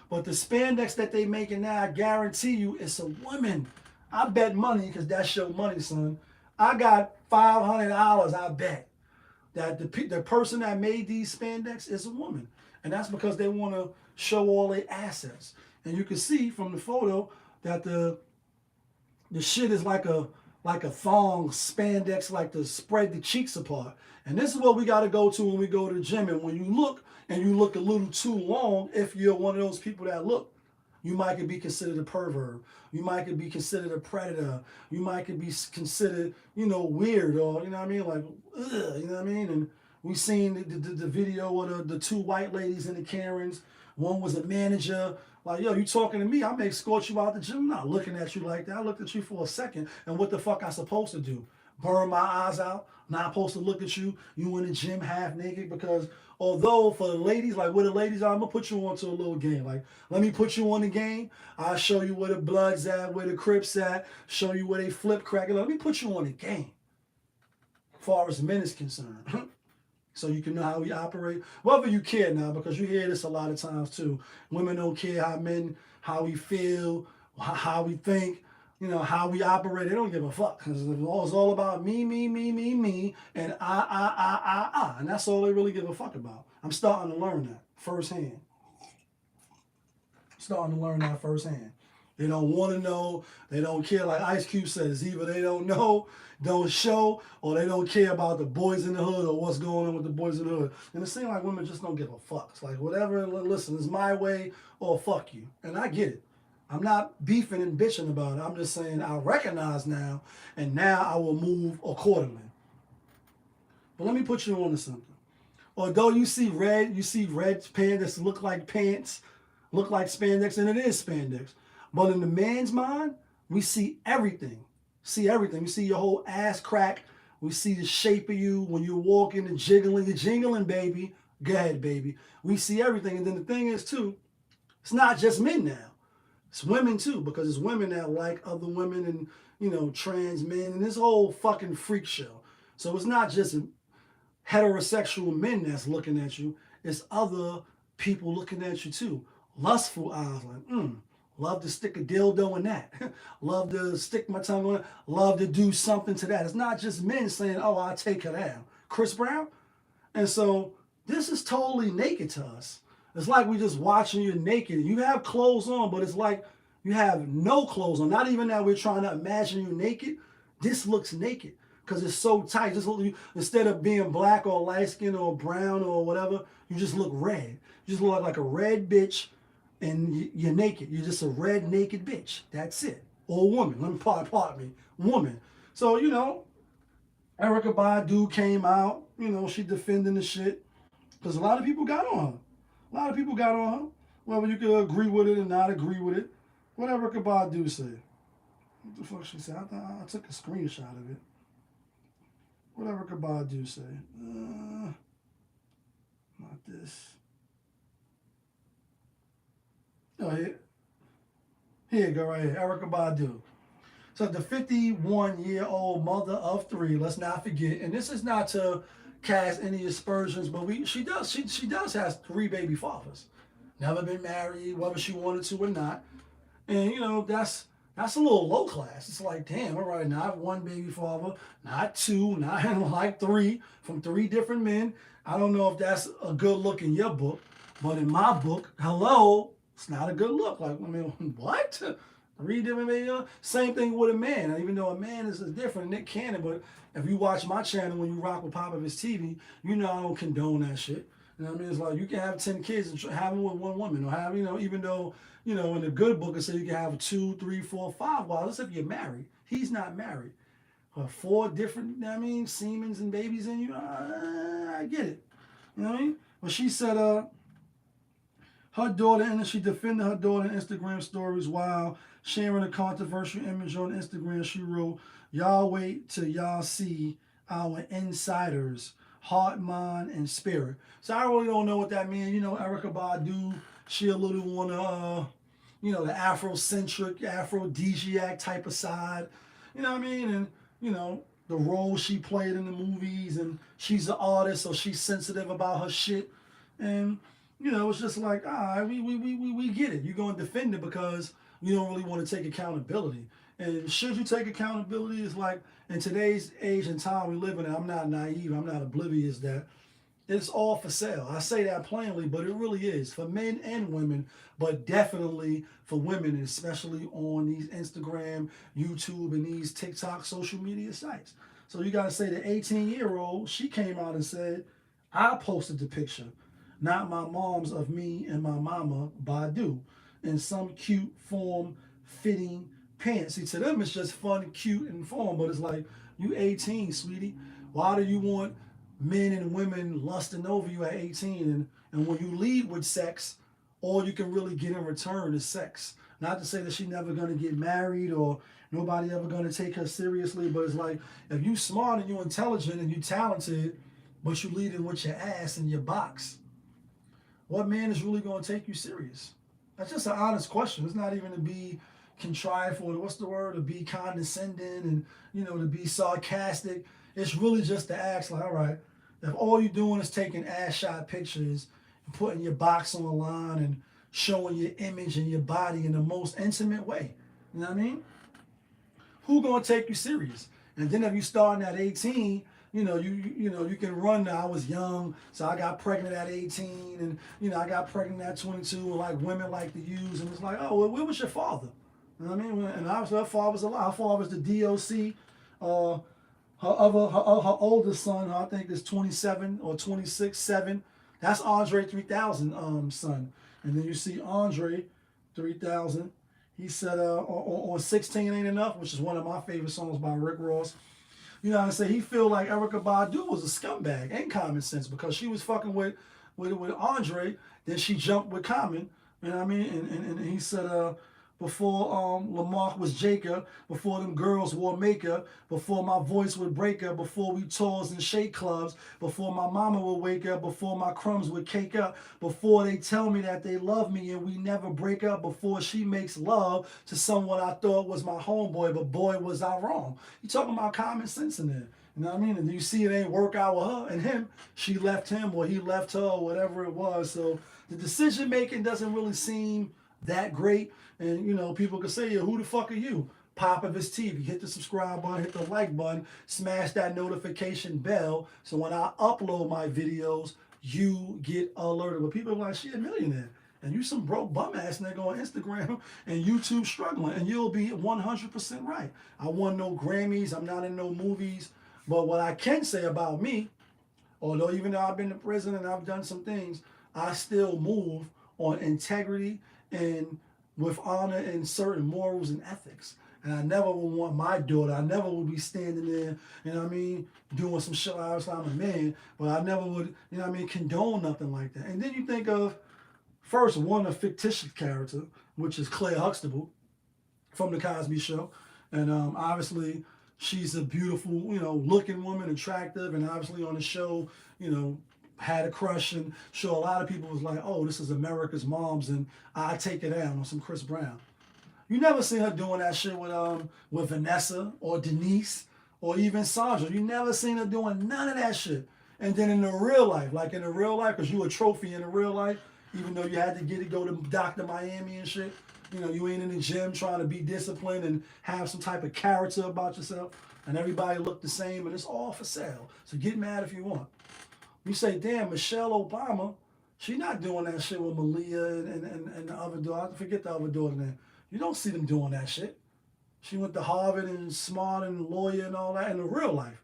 But the spandex that they making now, I guarantee you, it's a woman. I bet money, because that's your money, son. I got $500, I bet, that the person that made these spandex is a woman. And that's because they want to show all their assets. And you can see from the photo that the shit is like a thong spandex, like to spread the cheeks apart. And this is what we got to go to when we go to the gym. And when you look, and you look a little too long, if you're one of those people that look, you might could be considered a pervert. You might could be considered a predator. You might could be considered, weird, or, you know what I mean? Like, ugh, you know what I mean? And we seen the video of the two white ladies in the Karens. One was a manager. Like, yo, you talking to me? I may escort you out the gym. I'm not looking at you like that. I looked at you for a second. And what the fuck I supposed to do? Burn my eyes out? Not supposed to look at you? You in the gym half naked? Because although for the ladies, like where the ladies are, I'm going to put you onto a little game. Like, let me put you on the game. I'll show you where the Bloods at, where the Crips at, show you where they flip cracking. Let me put you on the game as far as men is concerned. So you can know how we operate. Whether you care now, because you hear this a lot of times too. Women don't care how we feel, how we think, how we operate. They don't give a fuck. It's all about me, and I. And that's all they really give a fuck about. I'm starting to learn that firsthand. They don't want to know. They don't care. Like Ice Cube says, either they don't know, don't show, or they don't care about the boys in the hood or what's going on with the boys in the hood. And it seems like women just don't give a fuck. It's like, whatever, listen, it's my way or fuck you. And I get it. I'm not beefing and bitching about it. I'm just saying I recognize now, and now I will move accordingly. But let me put you on to something. Although you see red pants that look like spandex, and it is spandex. But in the man's mind, we see everything. We see your whole ass crack. We see the shape of you when you're walking and jiggling. You're jingling, baby. Go ahead, baby. We see everything. And then the thing is, too, it's not just men now. It's women, too, because it's women that like other women and, trans men and this whole fucking freak show. So it's not just heterosexual men that's looking at you. It's other people looking at you, too. Lustful eyes, like, love to stick a dildo in that. Love to stick my tongue on it. Love to do something to that. It's not just men saying, oh, I'll take her down. Chris Brown? And so this is totally naked to us. It's like we just watching you naked. You have clothes on, but it's like you have no clothes on. Not even that we're trying to imagine you naked. This looks naked because it's so tight. Instead of being black or light skin or brown or whatever, you just look red. You just look like a red bitch. And you're naked. You're just a red naked bitch. That's it. Or woman. Let me pardon me. Woman. So, Erykah Badu came out. She defending the shit. Because a lot of people got on her. Whether you could agree with it or not agree with it. What Erykah Badu said? What the fuck she said? I took a screenshot of it. What Erykah Badu say? Not this. Oh, here you go, right here. Erykah Badu. So the 51-year-old mother of three, let's not forget, and this is not to cast any aspersions, but she does have 3 baby fathers. Never been married, whether she wanted to or not. And that's a little low class. It's like, damn, all right, not 1 baby father, not 2, not like 3, from 3 different men. I don't know if that's a good look in your book, but in my book, hello, it's not a good look. Like, I mean, what? 3 different men? Same thing with a man. Even though a man is different, Nick Cannon, but if you watch my channel when you rock with Popovich TV, I don't condone that shit. You know what I mean? It's like you can have 10 kids and have them with 1 woman. Or have, even though, in the good book it says you can have 2, 3, 4, 5 wives. That's if you're married. He's not married. 4 different, semens and babies in you. I get it. You know what I mean? But she said, Her daughter, and she defended her daughter in Instagram stories while sharing a controversial image on Instagram. She wrote, "Y'all wait till y'all see our insiders, heart, mind, and spirit." So I really don't know what that means. You know, Erykah Badu, she a little on the Afrocentric, aphrodisiac type of side. You know what I mean? And, the role she played in the movies, and she's an artist, so she's sensitive about her shit. And, it's just like, all right, we get it. You're going to defend it because you don't really want to take accountability. And should you take accountability, it's like in today's age and time we live in, I'm not naive, I'm not oblivious that it's all for sale. I say that plainly, but it really is for men and women, but definitely for women, especially on these Instagram, YouTube, and these TikTok social media sites. So you got to say the 18-year-old, she came out and said, I posted the picture, not my mom's of me and my mama, BouT, in some cute form fitting pants. See, to them it's just fun, cute, and form, but it's like, you 18, sweetie. Why do you want men and women lusting over you at 18, and when you lead with sex, all you can really get in return is sex. Not to say that she's never gonna get married or nobody ever gonna take her seriously, but it's like, if you smart and you intelligent and you talented, but you leading with your ass in your box, what man is really gonna take you serious? That's just an honest question. It's not even to be contrived or what's the word, to be condescending and to be sarcastic. It's really just to ask, like, all right, if all you're doing is taking ass shot pictures and putting your box on the line and showing your image and your body in the most intimate way, you know what I mean? Who gonna take you serious? And then if you starting at 18, you can run. I was young, so I got pregnant at 18, and I got pregnant at 22, and like women like to use, and it's like, oh, well, where was your father? You know what I mean? And obviously her father was alive. Her father was the DOC. Her oldest son, I think, is 27 or 26, 7. That's Andre 3000 son. And then you see Andre 3000. He said on 16 Ain't Enough, which is one of my favorite songs by Rick Ross. You know what I'm saying? He feel like Erykah Badu was a scumbag and Common Sense because she was fucking with Andre, then she jumped with Common. You know what I mean? And he said before Lamar was Jacob, before them girls wore makeup, before my voice would break up, before we tours and shake clubs, before my mama would wake up, before my crumbs would cake up, before they tell me that they love me and we never break up, before she makes love to someone I thought was my homeboy, but boy was I wrong. You talking about Common Sense in there. You know what I mean? And you see it ain't work out with her and him. She left him or he left her or whatever it was. So the decision making doesn't really seem that great. And people can say, who the fuck are you? Pop of his TV, hit the subscribe button, hit the like button, smash that notification bell, so when I upload my videos, you get alerted. But people are like, she a millionaire, and you some broke bum ass nigga on Instagram and YouTube struggling, and you'll be 100% right. I won no Grammys, I'm not in no movies, but what I can say about me, although even though I've been to prison and I've done some things, I still move on integrity and with honor and certain morals and ethics. And I never would want my daughter, I never would be standing there, doing some shit. Obviously I'm a man, but I never would, condone nothing like that. And then you think of, first, one, a fictitious character, which is Claire Huxtable from The Cosby Show. And obviously she's a beautiful, looking woman, attractive, and obviously on the show, had a crush, and sure, a lot of people was like, oh, this is America's Moms, and I take it down on some Chris Brown. You never seen her doing that shit with Vanessa or Denise or even Sandra. You never seen her doing none of that shit. And then in the real life, because you a trophy in the real life, even though you had to go to Dr. Miami and shit, you ain't in the gym trying to be disciplined and have some type of character about yourself, and everybody look the same, and it's all for sale. So get mad if you want. You say, damn, Michelle Obama, she not doing that shit with Malia and the other daughter. I forget the other daughter name. You don't see them doing that shit. She went to Harvard and smart and lawyer and all that in the real life.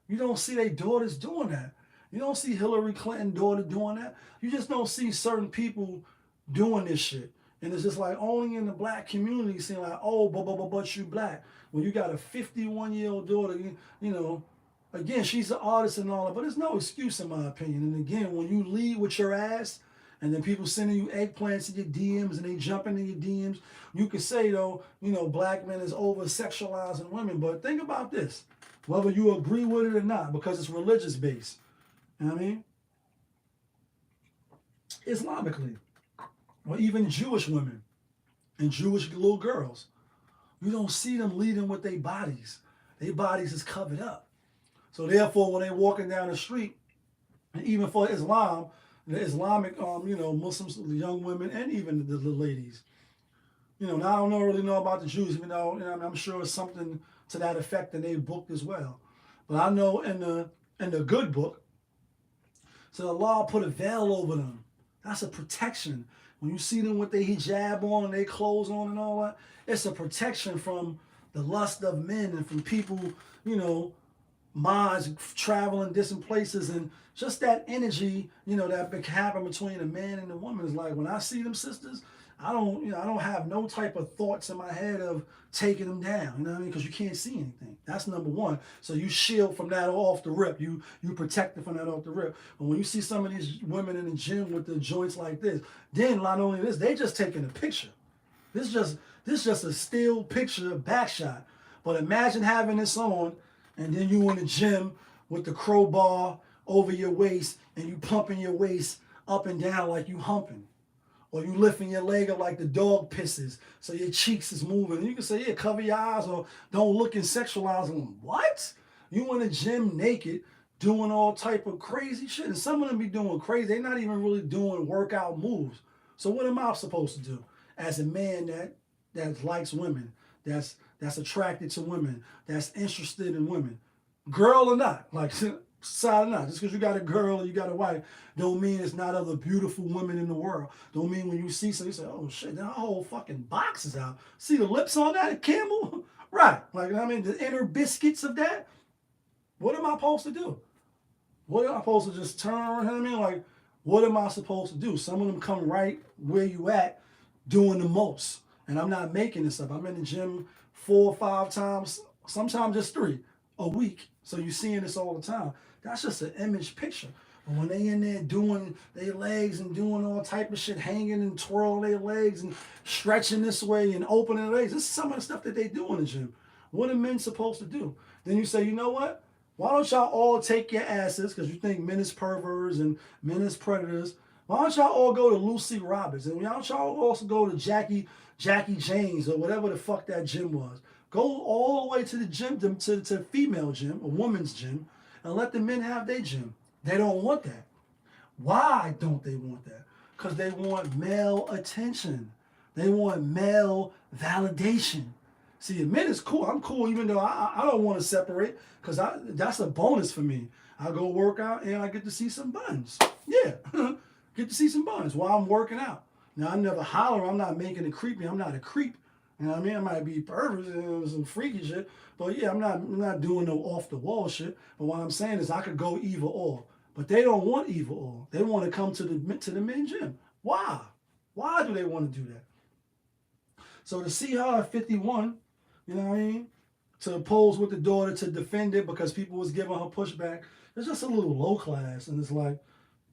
You don't see their daughters doing that. You don't see Hillary Clinton's daughter doing that. You just don't see certain people doing this shit. And it's just like only in the black community seeing like, oh, but you black. When you got a 51-year-old daughter, again, she's an artist and all that, but there's no excuse in my opinion. And again, when you lead with your ass and then people sending you eggplants in your DMs and they jumping in your DMs. You could say, though, black men is over sexualizing women, but think about this, whether you agree with it or not, because it's religious based. You know what I mean? Islamically, or even Jewish women and Jewish little girls, you don't see them leading with their bodies. Their bodies is covered up. So therefore, when they're walking down the street, and even for Islam, the Islamic, Muslims, the young women, and even the ladies, now I don't really know about the Jews, even though I'm sure it's something to that effect in their book as well. But I know in the good book, so Allah put a veil over them. That's a protection. When you see them with their hijab on and their clothes on and all that, it's a protection from the lust of men and from people, minds traveling different places, and just that energy, that can happen between a man and a woman. Is like when I see them sisters, I don't have no type of thoughts in my head of taking them down. You know what I mean? Because you can't see anything. That's number one. So you shield from that off the rip. You protect it from that off the rip. But when you see some of these women in the gym with the joints like this, then not only this, they just taking a picture. This just a still picture back shot. But imagine having this on, and then you in the gym with the crowbar over your waist, and you pumping your waist up and down like you humping. Or you lifting your leg up like the dog pisses, so your cheeks is moving. And you can say, yeah, cover your eyes or don't look and sexualize them. What? You in the gym naked, doing all type of crazy shit. And some of them be doing crazy. They're not even really doing workout moves. So what am I supposed to do as a man that likes women, that's attracted to women, that's interested in women, girl or not, like side or not? Just because you got a girl or you got a wife, don't mean it's not other beautiful women in the world. Don't mean when you see something, you say, oh shit, that whole fucking box is out. See the lips on that camel? Right. Like, the inner biscuits of that. What am I supposed to do? What am I supposed to just turn around? Like, what am I supposed to do? Some of them come right where you at doing the most. And I'm not making this up. I'm in the gym 4 or 5 times, sometimes just 3 a week. So you're seeing this all the time. That's just an image picture. But when they in there doing their legs and doing all type of shit, hanging and twirling their legs and stretching this way and opening their legs, this is some of the stuff that they do in the gym. What are men supposed to do? Then you say, you know what? Why don't y'all all take your asses, because you think men is perverts and men is predators. Why don't y'all all go to Lucy Roberts? And why don't y'all also go to Jackie James or whatever the fuck that gym was? Go all the way to the gym, to female gym, a woman's gym, and let the men have their gym. They don't want that. Why don't they want that? Because they want male attention. They want male validation. See, men is cool. I'm cool even though I don't want to separate, because that's a bonus for me. I go work out and I get to see some buns. Yeah, get to see some buns while I'm working out. Now, I never holler. I'm not making it creepy. I'm not a creep. You know what I mean? I might be perverse and some freaky shit, but yeah, I'm not doing no off the wall shit. But what I'm saying is I could go either or. But they don't want either or. They want to come to the men's gym. Why? Why do they want to do that? So to see her at 51, you know what I mean, to pose with the daughter, to defend it because people was giving her pushback, it's just a little low class. And it's like,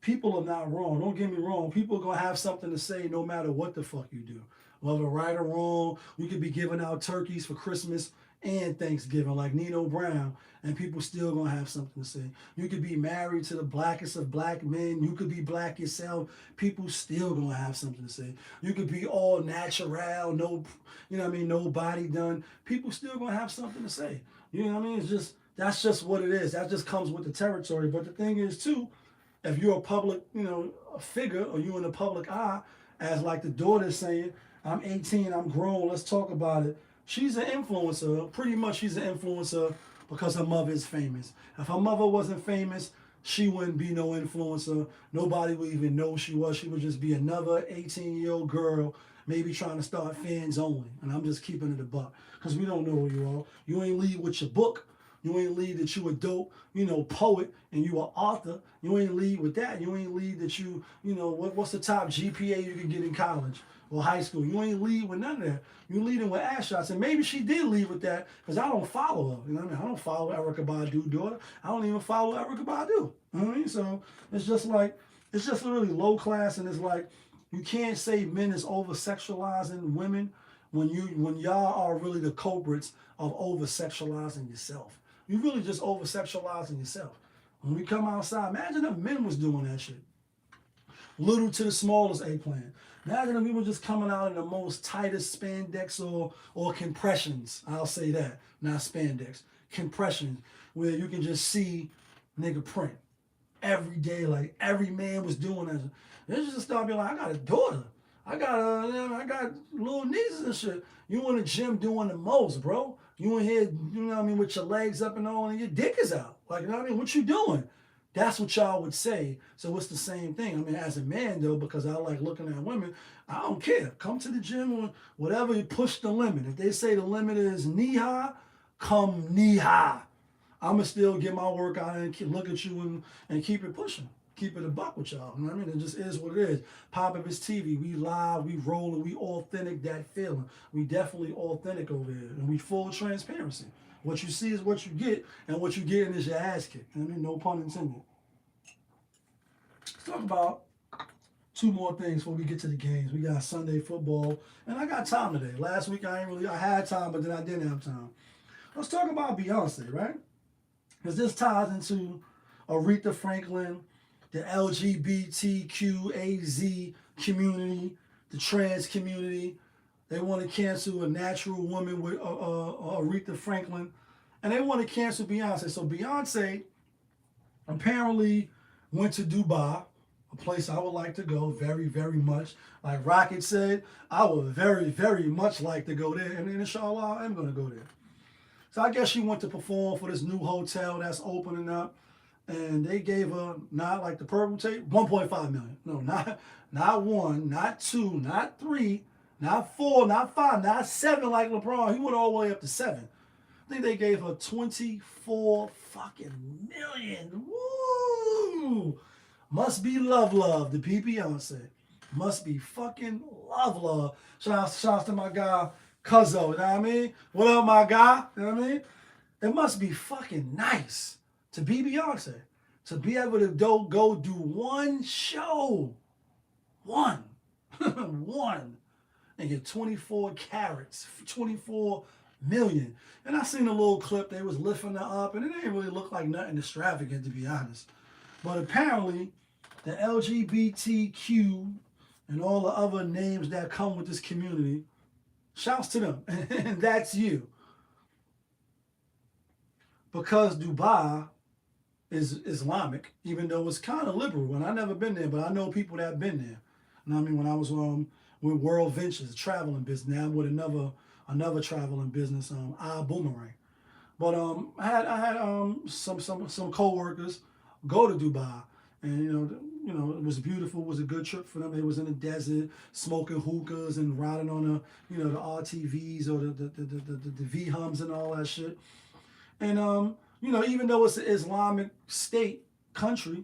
people are not wrong. Don't get me wrong. People are going to have something to say no matter what the fuck you do. Whether right or wrong, you could be giving out turkeys for Christmas and Thanksgiving like Nino Brown, and people still going to have something to say. You could be married to the blackest of black men. You could be black yourself. People still going to have something to say. You could be all natural, no, you know what I mean, no body done. People still going to have something to say. You know what I mean? It's just, that's just what it is. That just comes with the territory. But the thing is, too, if you're a public, a figure, or you're in the public eye, as like the daughter's saying, I'm 18, I'm grown, let's talk about it. She's an influencer. Pretty much she's an influencer because her mother is famous. If her mother wasn't famous, she wouldn't be no influencer. Nobody would even know she was. She would just be another 18-year-old girl, maybe trying to start fans only. And I'm just keeping it a buck because we don't know who you are. You ain't lead with your book. You ain't lead that you a dope, poet and you an author. You ain't lead with that. You ain't lead that what's the top GPA you can get in college or high school. You ain't lead with none of that. You leading with ass shots. And maybe she did lead with that because I don't follow her. You know what I mean? I don't follow Erykah Badu's daughter. I don't even follow Erykah Badu. You know what I mean? So it's just like, It's just really low class, and it's like you can't say men is over sexualizing women when y'all are really the culprits of over sexualizing yourself. You really just over sexualizing yourself. When we come outside, imagine if men was doing that shit. Little to the smallest eggplant. Imagine if we were just coming out in the most tightest spandex or compressions. I'll say that, not spandex. Compressions, where you can just see nigga print every day, like every man was doing that. Then you just start being like, I got a daughter. I got little nieces and shit. You in the gym doing the most, bro. You in here, you know what I mean, with your legs up and all, and your dick is out. Like, you know what I mean? What you doing? That's what y'all would say. So it's the same thing. I mean, as a man, though, because I like looking at women, I don't care. Come to the gym or whatever, you push the limit. If they say the limit is knee high, come knee high. I'm going to still get my workout and look at you and keep it pushing. Keep it a buck with y'all. You know what I mean? It just is what it is. Pop up his TV. We live, we rolling, we authentic that feeling. We definitely authentic over here. And we full transparency. What you see is what you get, and what you getting is your ass kicked. You know what I mean? No pun intended. Let's talk about two more things before we get to the games. We got Sunday football, and I got time today. Last week I had time, but then I didn't have time. Let's talk about Beyonce, right? Because this ties into Aretha Franklin, the LGBTQAZ community, the trans community. They want to cancel a natural woman with Aretha Franklin, and they want to cancel Beyonce. So Beyonce apparently went to Dubai, a place I would like to go very, very much. Like Rocket said, I would very, very much like to go there, and inshallah, I am going to go there. So I guess she went to perform for this new hotel that's opening up, and they gave her, not like the purple tape, 1.5 million. No, not one, not two, not three, not four, not five, not seven like LeBron. He went all the way up to 7. I think they gave her 24 fucking million. Woo! Must be love to be Beyonce. Must be fucking love. Shout out to my guy Cuzzo, you know what I mean? What up, my guy? You know what I mean? It must be fucking nice to be Beyonce. To be able to go do one show. One. One. And get 24 carats, 24 million. And I seen a little clip, they was lifting her up, and it didn't really look like nothing extravagant, to be honest. But apparently, the LGBTQ and all the other names that come with this community, shouts to them, and that's you. Because Dubai is Islamic, even though it's kind of liberal, and I've never been there, but I know people that have been there. You know what I mean? When I was with World Ventures, traveling business, now I'm with another traveling business, Boomerang. But I had some coworkers go to Dubai, and it was beautiful. It was a good trip for them. They was in the desert, smoking hookahs and riding on the RTVs or the V-hums and all that shit. And even though it's an Islamic state country,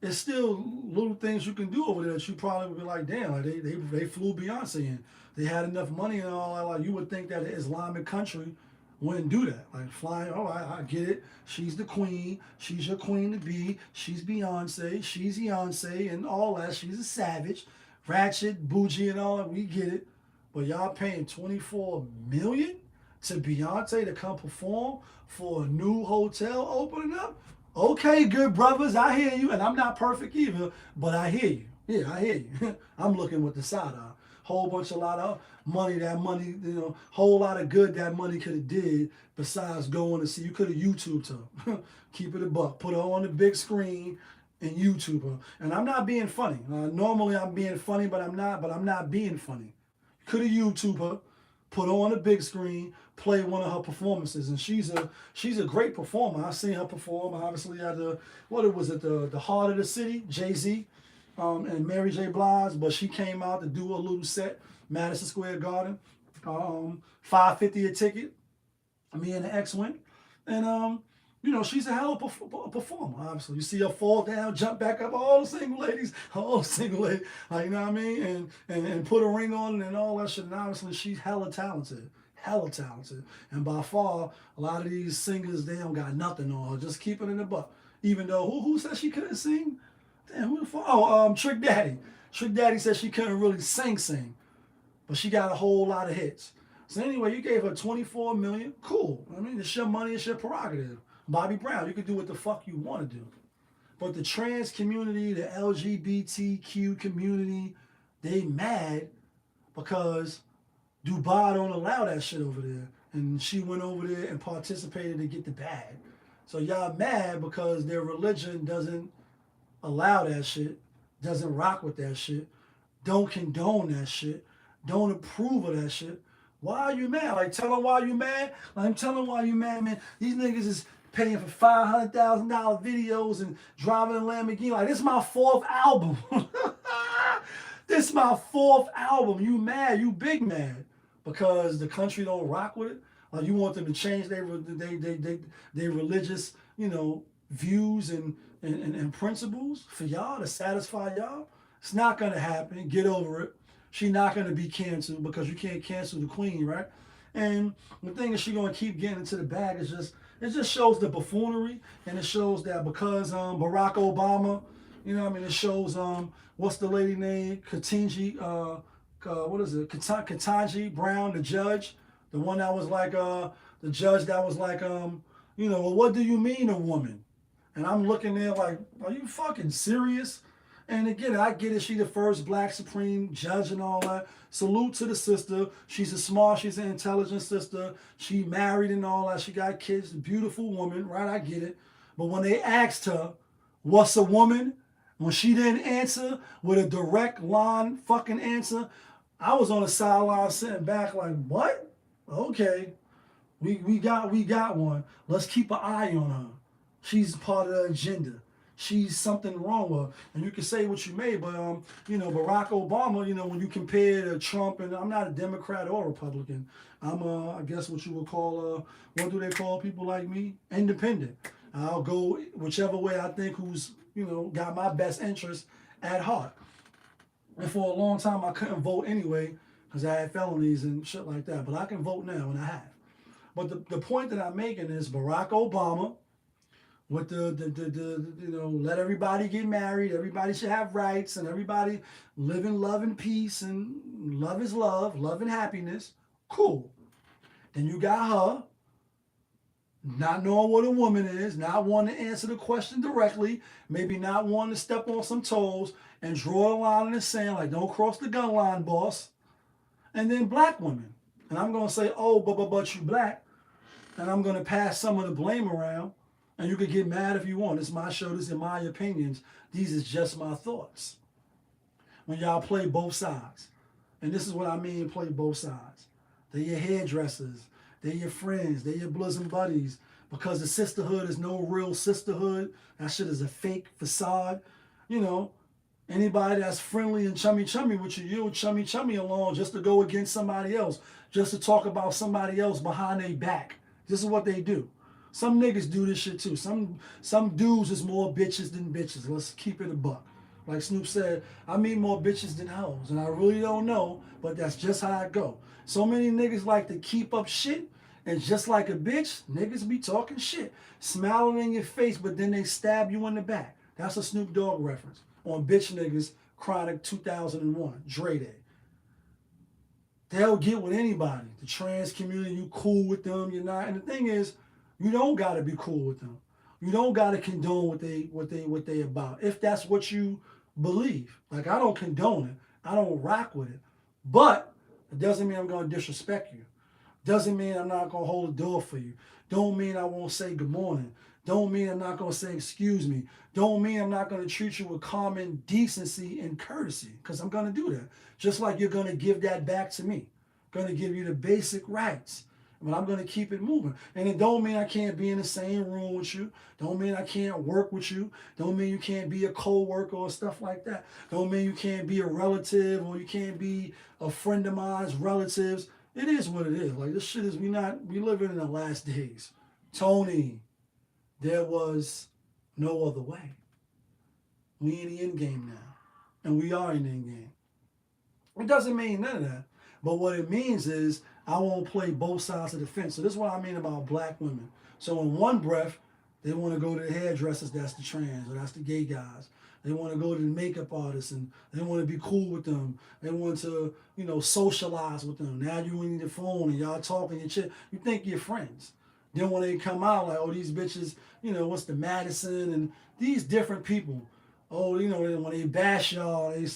it's still little things you can do over there that you probably would be like, damn, like they flew Beyonce in. They had enough money and all that. Like, you would think that an Islamic country wouldn't do that. Like, flying, I get it. She's the queen. She's your queen to be. She's Beyonce. She's Beyonce and all that. She's a savage. Ratchet, bougie and all that. We get it. But y'all paying $24 million to Beyonce to come perform for a new hotel opening up? Okay, good brothers, I hear you. And I'm not perfect either, but I hear you. Yeah, I hear you. I'm looking with the side eye. Whole lot of money, whole lot of good that money could have did besides going to see. You could have YouTubed her. Keep it a buck. Put her on the big screen and YouTube her. And I'm not being funny. Normally I'm being funny, but I'm not being funny. Could have YouTubed her, put her on the big screen, play one of her performances, and she's a great performer. I've seen her perform, obviously, at the Heart of the City, Jay-Z, and Mary J. Blige, but she came out to do a little set, Madison Square Garden, $5.50 a ticket. Me and the ex went, and she's a hell of a performer. Obviously, you see her fall down, jump back up. All the single ladies, like, you know what I mean, and put a ring on and all that shit. And obviously, she's hella talented. And by far, a lot of these singers, they don't got nothing on her. Just keep it in the buck. Even though who said she couldn't sing? Damn, who the fuck? Oh, Trick Daddy. Trick Daddy said she couldn't really sing, but she got a whole lot of hits. So anyway, you gave her 24 million. Cool. I mean, it's your money, it's your prerogative. Bobby Brown, you can do what the fuck you want to do. But the trans community, the LGBTQ community, they mad because Dubai don't allow that shit over there. And she went over there and participated to get the bag. So y'all mad because their religion doesn't allow that shit, doesn't rock with that shit, don't condone that shit, don't approve of that shit. Why are you mad? Like, tell them why you mad. Like, tell them why you mad, man. These niggas is paying for $500,000 videos and driving a Lamborghini. Like, this is my 4th album. This is my 4th album. You mad? You big mad because the country don't rock with it. Like, you want them to change their religious, views and principles for y'all to satisfy y'all. It's not gonna happen. Get over it. She's not gonna be canceled because you can't cancel the queen, right? And the thing is, she gonna keep getting into the bag. It just shows the buffoonery, and it shows that because Barack Obama, it shows what's the lady name? Ketanji, what is it? Ketanji Brown, the judge, the one that was like the judge that was like well, what do you mean a woman? And I'm looking there like, are you fucking serious? And again, I get it. She the first black supreme judge and all that. Salute to the sister. She's she's an intelligent sister. She married and all that. She got kids. A beautiful woman, right? I get it. But when they asked her, what's a woman? When she didn't answer with a direct line fucking answer, I was on the sideline sitting back like, what? Okay. We got one. Let's keep an eye on her. She's part of the agenda. She's something wrong with her. And you can say what you may, but Barack Obama, when you compare to Trump, and I'm not a Democrat or Republican. I'm I guess what you would call what do they call people like me? Independent. I'll go whichever way I think who's, got my best interest at heart. And for a long time I couldn't vote anyway because I had felonies and shit like that. But I can vote now, and I have. But the point that I'm making is Barack Obama with the let everybody get married, everybody should have rights, and everybody live in love and peace, and love is love and happiness. Cool. Then you got her not knowing what a woman is, not wanting to answer the question directly, maybe not wanting to step on some toes and draw a line in the sand like, don't cross the gun line, boss. And then black women. And I'm going to say, oh, but you black. And I'm going to pass some of the blame around. And you can get mad if you want. It's my show. This is my opinions. These is just my thoughts. When y'all play both sides. And this is what I mean, play both sides. They're your hairdressers. They're your friends. They're your bosom buddies. Because the sisterhood is no real sisterhood. That shit is a fake facade. Anybody that's friendly and chummy with you, you'll chummy along just to go against somebody else. Just to talk about somebody else behind their back. This is what they do. Some niggas do this shit too. Some dudes is more bitches than bitches. Let's keep it a buck. Like Snoop said, I meet more bitches than hoes. And I really don't know, but that's just how I go. So many niggas like to keep up shit. And just like a bitch, niggas be talking shit. Smiling in your face, but then they stab you in the back. That's a Snoop Dogg reference. On Bitch Niggas, Chronic 2001, Dre Day. They'll get with anybody. The trans community, you cool with them, you're not. And the thing is, you don't gotta be cool with them. You don't gotta condone what they about. If that's what you believe. Like, I don't condone it. I don't rock with it. But it doesn't mean I'm gonna disrespect you. Doesn't mean I'm not gonna hold a door for you. Don't mean I won't say good morning. Don't mean I'm not gonna say excuse me. Don't mean I'm not gonna treat you with common decency and courtesy, because I'm gonna do that. Just like you're gonna give that back to me. I'm gonna give you the basic rights. But I'm gonna keep it moving. And it don't mean I can't be in the same room with you. Don't mean I can't work with you. Don't mean you can't be a co-worker or stuff like that. Don't mean you can't be a relative or you can't be a friend of mine's relatives. It is what it is. Like, this shit is, we living in the last days. Tony, there was no other way. We in the end game now. And we are in the end game. It doesn't mean none of that. But what it means is I won't play both sides of the fence. So this is what I mean about black women. So in one breath, They want to go to the hairdressers, that's the trans, or that's the gay guys. They want to go to the makeup artists and they want to be cool with them. They want to, socialize with them. Now you in your phone and y'all talking and shit. You think you're friends. Then when they come out, like, oh, these bitches, what's the Madison and these different people. Oh, when they bash y'all, they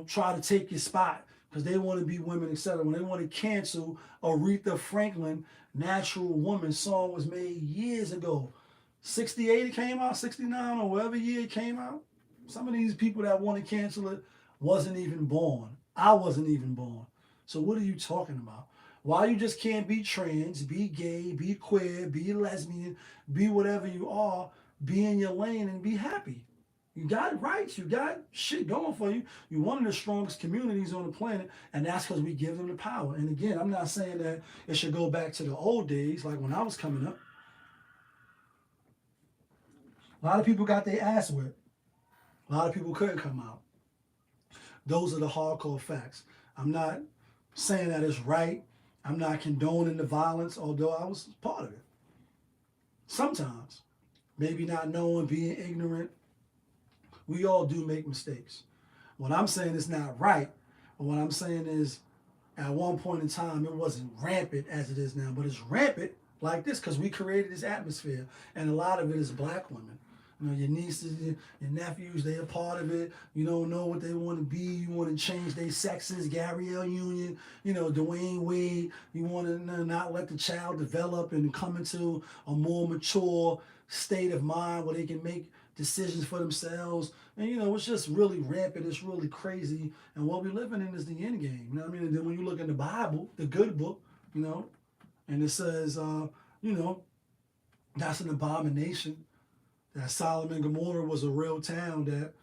try to take your spot because they want to be women, etc. When they want to cancel Aretha Franklin, Natural Woman song was made years ago. 68 it came out, 69 or whatever year it came out. Some of these people that want to cancel it wasn't even born. I wasn't even born. So what are you talking about? Why you just can't be trans, be gay, be queer, be lesbian, be whatever you are, be in your lane and be happy. You got rights. You got shit going for you. You're one of the strongest communities on the planet, and that's because we give them the power. And again, I'm not saying that it should go back to the old days, like when I was coming up. A lot of people got their ass whipped. A lot of people couldn't come out. Those are the hardcore facts. I'm not saying that it's right. I'm not condoning the violence, although I was part of it. Sometimes, maybe not knowing, being ignorant. We all do make mistakes. What I'm saying is not right, but what I'm saying is at one point in time, it wasn't rampant as it is now, but it's rampant like this because we created this atmosphere, and a lot of it is black women. Your nieces, your nephews, they're a part of it. You don't know what they want to be. You want to change their sexes. Gabrielle Union, Dwayne Wade. You want to not let the child develop and come into a more mature state of mind where they can make decisions for themselves. And, it's just really rampant. It's really crazy. And what we're living in is the end game. You know what I mean? And then when you look in the Bible, the good book, and it says, that's an abomination. That Sodom and Gomorrah was a real town that,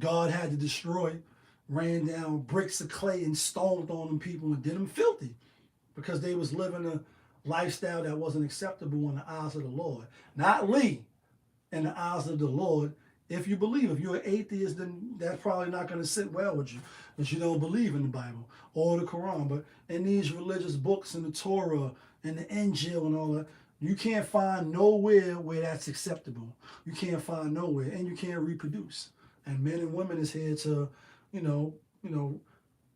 God had to destroy, ran down bricks of clay and stoned on them people and did them filthy because they was living a lifestyle that wasn't acceptable in the eyes of the Lord. Not Lee, in the eyes of the Lord. If you believe, if you're an atheist, then that's probably not going to sit well with you, because you don't believe in the Bible or the Quran. But in these religious books and the Torah and the Injil and all that, you can't find nowhere where that's acceptable. You can't find nowhere, and you can't reproduce. And men and women is here to,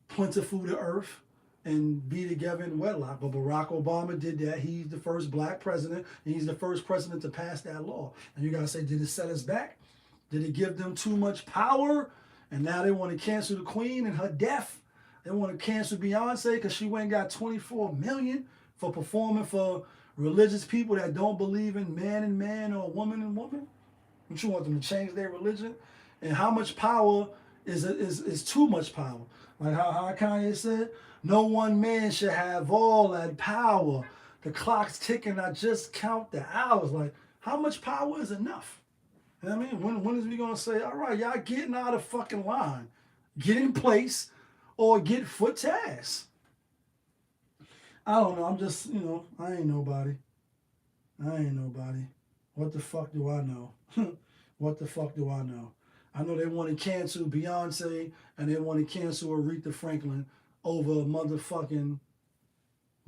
plentiful the earth and be together in wedlock. But Barack Obama did that. He's the first black president, and he's the first president to pass that law. And you gotta say, did it set us back? Did it give them too much power? And now they want to cancel the Queen and her death. They want to cancel Beyonce because she went and got $24 million for performing for religious people that don't believe in man and man or woman and woman. Don't you want them to change their religion? And how much power is too much power? Like how Kanye said, no one man should have all that power. The clock's ticking, I just count the hours. Like, how much power is enough? You know what I mean? When is we gonna say, all right, y'all getting out of fucking line. Get in place or get foot to ass. I don't know. I'm just, I ain't nobody. What the fuck do I know? What the fuck do I know? I know they want to cancel Beyonce and they want to cancel Aretha Franklin over motherfucking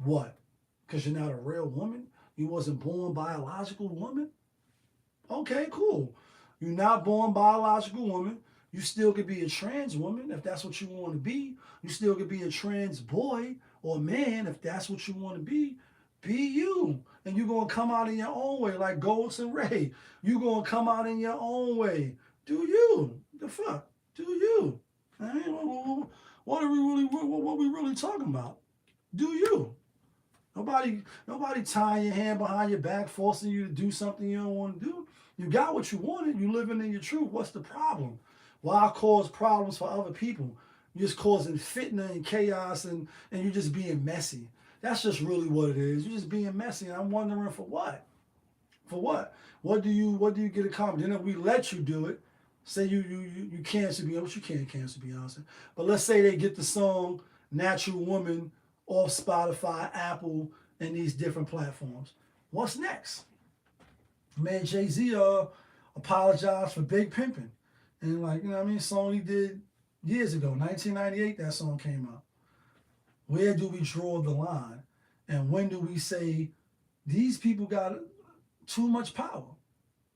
what? Because you're not a real woman? You wasn't born biological woman? Okay, cool. You're not born biological woman. You still could be a trans woman if that's what you want to be. You still could be a trans boy or man if that's what you want to be. Be you. And you're going to come out in your own way like Ghost and Ray. You're going to come out in your own way. Do you. The fuck? Do you. I mean, what we really talking about? Do you. Nobody tying your hand behind your back, forcing you to do something you don't want to do. You got what you wanted. You living in your truth. What's the problem? Why cause problems for other people? You're just causing fitna and chaos and you're just being messy. That's just really what it is. You're just being messy. And I'm wondering for what? For what? What do you get accomplished? Then if we let you do it, say you cancel Beyonce, which you can't cancel Beyonce. But let's say they get the song Natural Woman off Spotify, Apple, and these different platforms. What's next? Man, Jay-Z apologized for Big Pimpin'. And like, you know what I mean? Song he did years ago, 1998, that song came out. Where do we draw the line? And when do we say these people got too much power.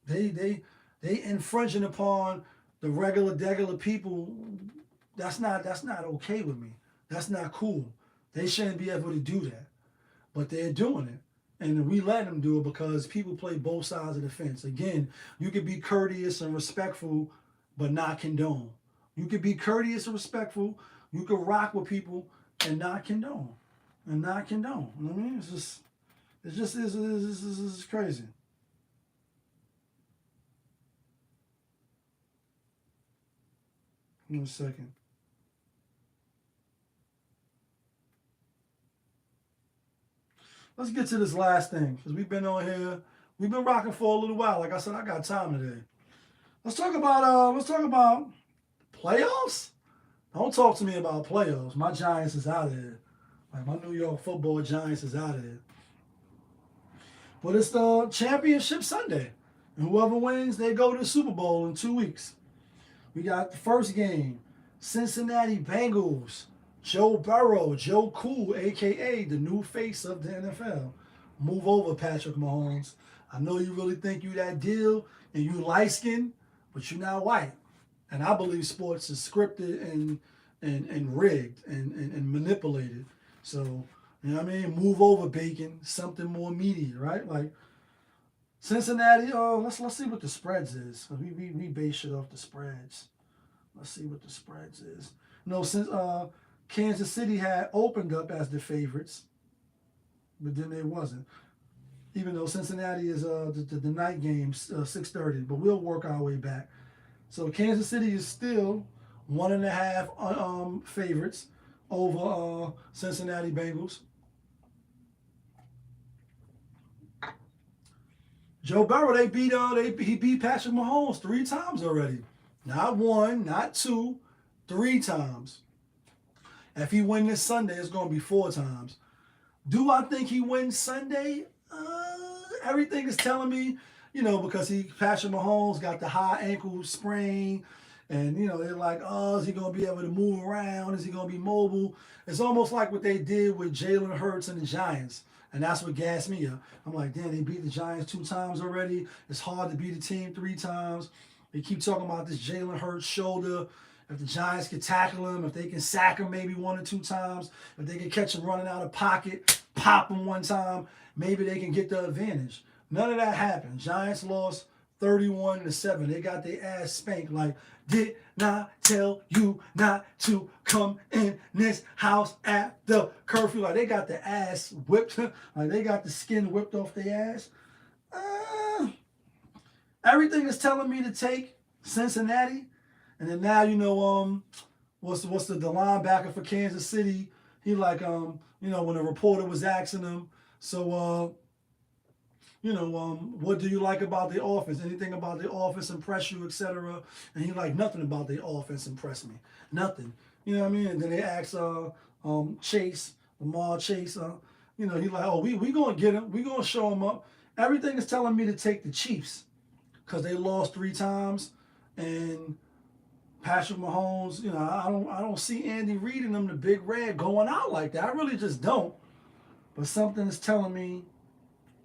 They infringing upon the regular people. That's not okay with me. That's not cool. They shouldn't be able to do that, but they're doing it. And we let them do it because people play both sides of the fence. Again, you could be courteous and respectful, but not condone. You could be courteous and respectful. You could rock with people and not condone. And not condone. You know what I mean? It's crazy. Give me a second. Let's get to this last thing because we've been on here. We've been rocking for a little while. Like I said, I got time today. Let's talk about playoffs. Don't talk to me about playoffs. My Giants is out of here. Like my New York Football Giants is out of here. But it's the championship Sunday. And whoever wins, they go to the Super Bowl in 2 weeks. We got the first game, Cincinnati Bengals. Joe Burrow, Joe Cool, a.k.a. the new face of the NFL. Move over, Patrick Mahomes. I know you really think you that deal and you light-skinned, but you're not white. And I believe sports is scripted and rigged and manipulated. So, you know what I mean? Move over, Bacon. Something more meaty, right? Like Cincinnati, let's see what the spreads is. We base shit off the spreads. Let's see what the spreads is. No, since Kansas City had opened up as the favorites, but then they wasn't. Even though Cincinnati is the night game, 6:30, but we'll work our way back. So Kansas City is still 1.5 favorites over Cincinnati Bengals. Joe Burrow, he beat Patrick Mahomes 3 times already. Not 1, not 2, 3 times. If he wins this Sunday, it's going to be 4 times. Do I think he wins Sunday? Everything is telling me, because Patrick Mahomes got the high ankle sprain, and they're like, oh, is he going to be able to move around? Is he going to be mobile? It's almost like what they did with Jalen Hurts and the Giants, and that's what gassed me up. I'm like, damn, they beat the Giants 2 times already. It's hard to beat a team 3 times. They keep talking about this Jalen Hurts shoulder. If the Giants can tackle him, if they can sack him maybe 1 or 2 times, if they can catch him running out of pocket, pop him 1 time, maybe they can get the advantage. None of that happened. Giants lost 31-7. They got their ass spanked. Like, did not tell you not to come in this house after curfew. Like, they got the ass whipped. Like, they got the skin whipped off their ass. Everything is telling me to take Cincinnati. And then now, what's the linebacker for Kansas City? He like, when a reporter was asking him, so, what do you like about the offense? Anything about the offense impress you, etc.? And he like, nothing about the offense impressed me. Nothing. You know what I mean? And then they asked Lamar Chase, he like, oh, we going to get him. We going to show him up. Everything is telling me to take the Chiefs because they lost 3 times. And Patrick Mahomes, I don't see Andy Reid and them, the Big Red, going out like that. I really just don't. But something is telling me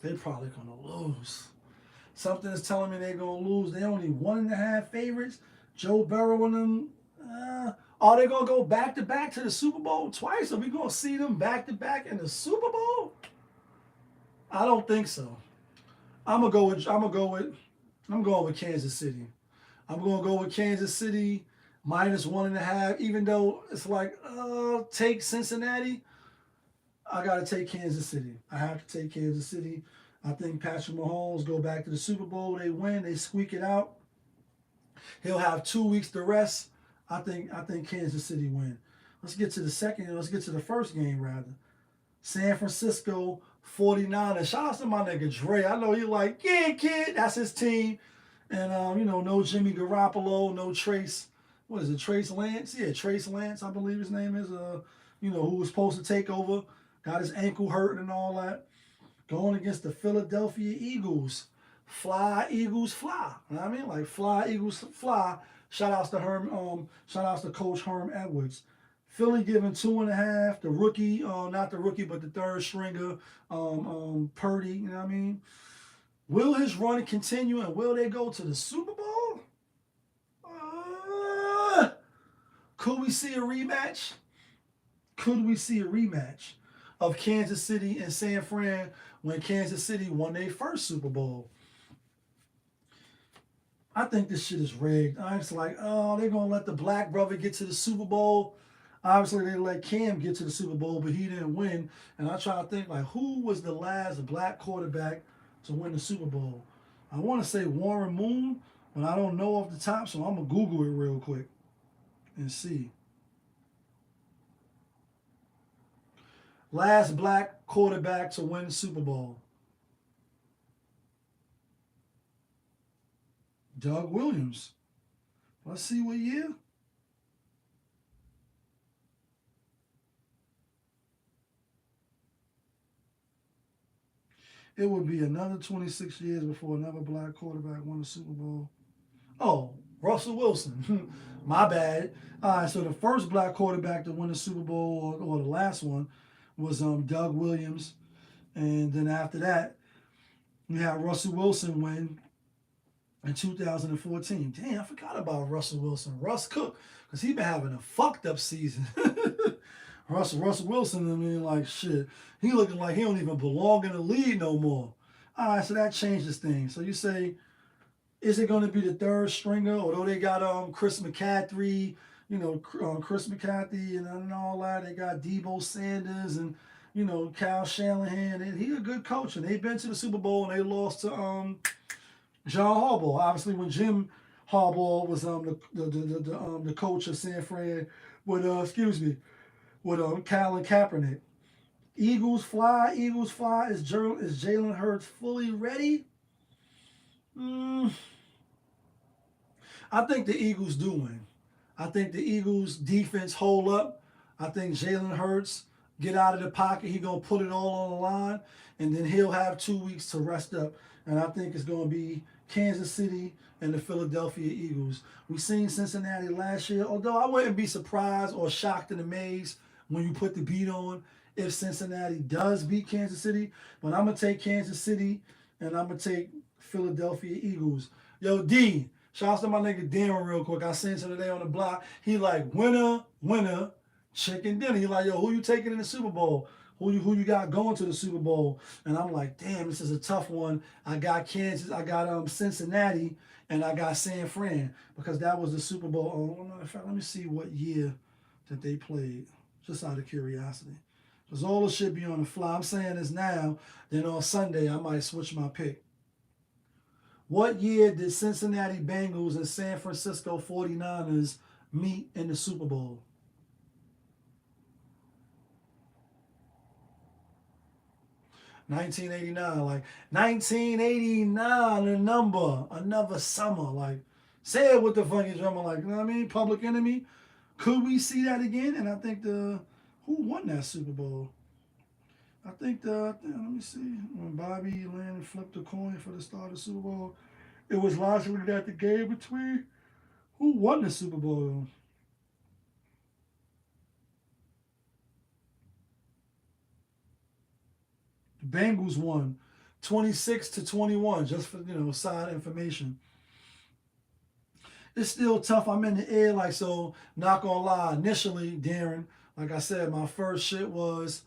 they're probably going to lose. Something is telling me they're going to lose. They're only 1.5 favorites. Joe Burrow and them. Are they going to go back-to-back to the Super Bowl twice? Are we going to see them back-to-back in the Super Bowl? I don't think so. I'm going with Kansas City. I'm going to go with Kansas City -1.5, even though it's like, take Cincinnati. I got to take Kansas City. I have to take Kansas City. I think Patrick Mahomes go back to the Super Bowl. They win. They squeak it out. He'll have 2 weeks to rest. I think Kansas City win. Let's get to the first game, rather. San Francisco 49ers. Shout out to my nigga Dre. I know you're like, yeah, kid, that's his team. And, no Jimmy Garoppolo, no Trace. What is it, Trace Lance? Yeah, Trace Lance, I believe his name is. Who was supposed to take over. Got his ankle hurt and all that. Going against the Philadelphia Eagles. Fly, Eagles, fly. You know what I mean? Like, fly, Eagles, fly. Shout outs to Coach Herm Edwards. Philly giving 2.5. The rookie, not the rookie, but the third stringer, Purdy, you know what I mean? Will his run continue and will they go to the Super Bowl? Could we see a rematch? Could we see a rematch of Kansas City and San Fran when Kansas City won their first Super Bowl? I think this shit is rigged. I'm just like, oh, they're going to let the black brother get to the Super Bowl. Obviously, they let Cam get to the Super Bowl, but he didn't win. And I try to think, like, who was the last black quarterback to win the Super Bowl? I want to say Warren Moon, but I don't know off the top, so I'm going to Google it real quick and see. Last black quarterback to win the Super Bowl. Doug Williams. Let's see what year. It would be another 26 years before another black quarterback won the Super Bowl. Oh, Russell Wilson. My bad. All right, so the first black quarterback to win the Super Bowl, or the last one, was Doug Williams. And then after that, we had Russell Wilson win in 2014. Damn, I forgot about Russell Wilson. Russ Cook, because he been having a fucked up season. Russell Wilson, I mean, like, shit. He looking like he don't even belong in the league no more. All right, so that changes things. So you say, is it going to be the third stringer? Although they got Chris McCaffrey, Chris McCaffrey and all that. They got Debo Sanders and, Kyle Shanahan. And he a good coach. And they've been to the Super Bowl and they lost to John Harbaugh. Obviously, when Jim Harbaugh was the coach of San Fran, with Colin Kaepernick. Eagles fly. Is Jalen Hurts fully ready? I think the Eagles do win. I think the Eagles defense hold up. I think Jalen Hurts get out of the pocket. He's going to put it all on the line, and then he'll have 2 weeks to rest up. And I think it's going to be Kansas City and the Philadelphia Eagles. We seen Cincinnati last year, although I wouldn't be surprised or shocked and amazed when you put the beat on if Cincinnati does beat Kansas City. But I'm going to take Kansas City, and I'm going to take Philadelphia Eagles. Yo, D, shout out to my nigga Darren real quick. I seen him today on the block. He like, winner, chicken dinner. He like, yo, who you taking in the Super Bowl? Who you got going to the Super Bowl? And I'm like, damn, this is a tough one. I got Kansas, I got Cincinnati, and I got San Fran, because that was the Super Bowl. Oh, in fact, let me see what year that they played, just out of curiosity. Because all the shit be on the fly. I'm saying this now, then on Sunday I might switch my pick. What year did Cincinnati Bengals and San Francisco 49ers meet in the Super Bowl? $1989, like 1989, a number, another summer. Like, say it with the funky drummer, like, you know what I mean? Public Enemy. Could we see that again? And I think who won that Super Bowl? I think let me see. When Bobby Landon flipped a coin for the start of the Super Bowl, it was logically that the game between who won the Super Bowl? The Bengals won 26-21, just for side information. It's still tough. I'm in the air, like, so not gonna lie. Initially, Darren, like I said, my first shit was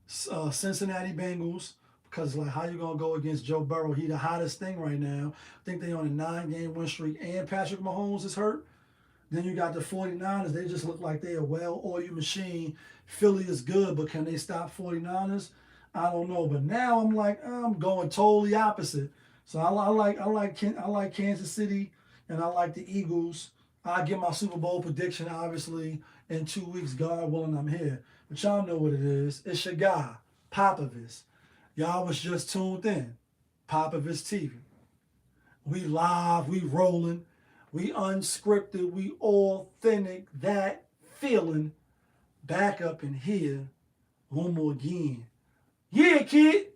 Cincinnati Bengals, because like, how you gonna go against Joe Burrow? He the hottest thing right now. I think they on a 9-game win streak, and Patrick Mahomes is hurt. Then you got the 49ers. They just look like they're a well-oiled machine. Philly is good, but can they stop 49ers? I don't know. But now I'm like, I'm going totally opposite. So I like Kansas City, and I like the Eagles. I get my Super Bowl prediction, obviously, in 2 weeks. God willing, I'm here. But y'all know what it is. It's your guy, Popovich. Y'all was just tuned in. Popovich TV. We live, we rolling, we unscripted, we authentic. That feeling back up in here one more again. Yeah, kid.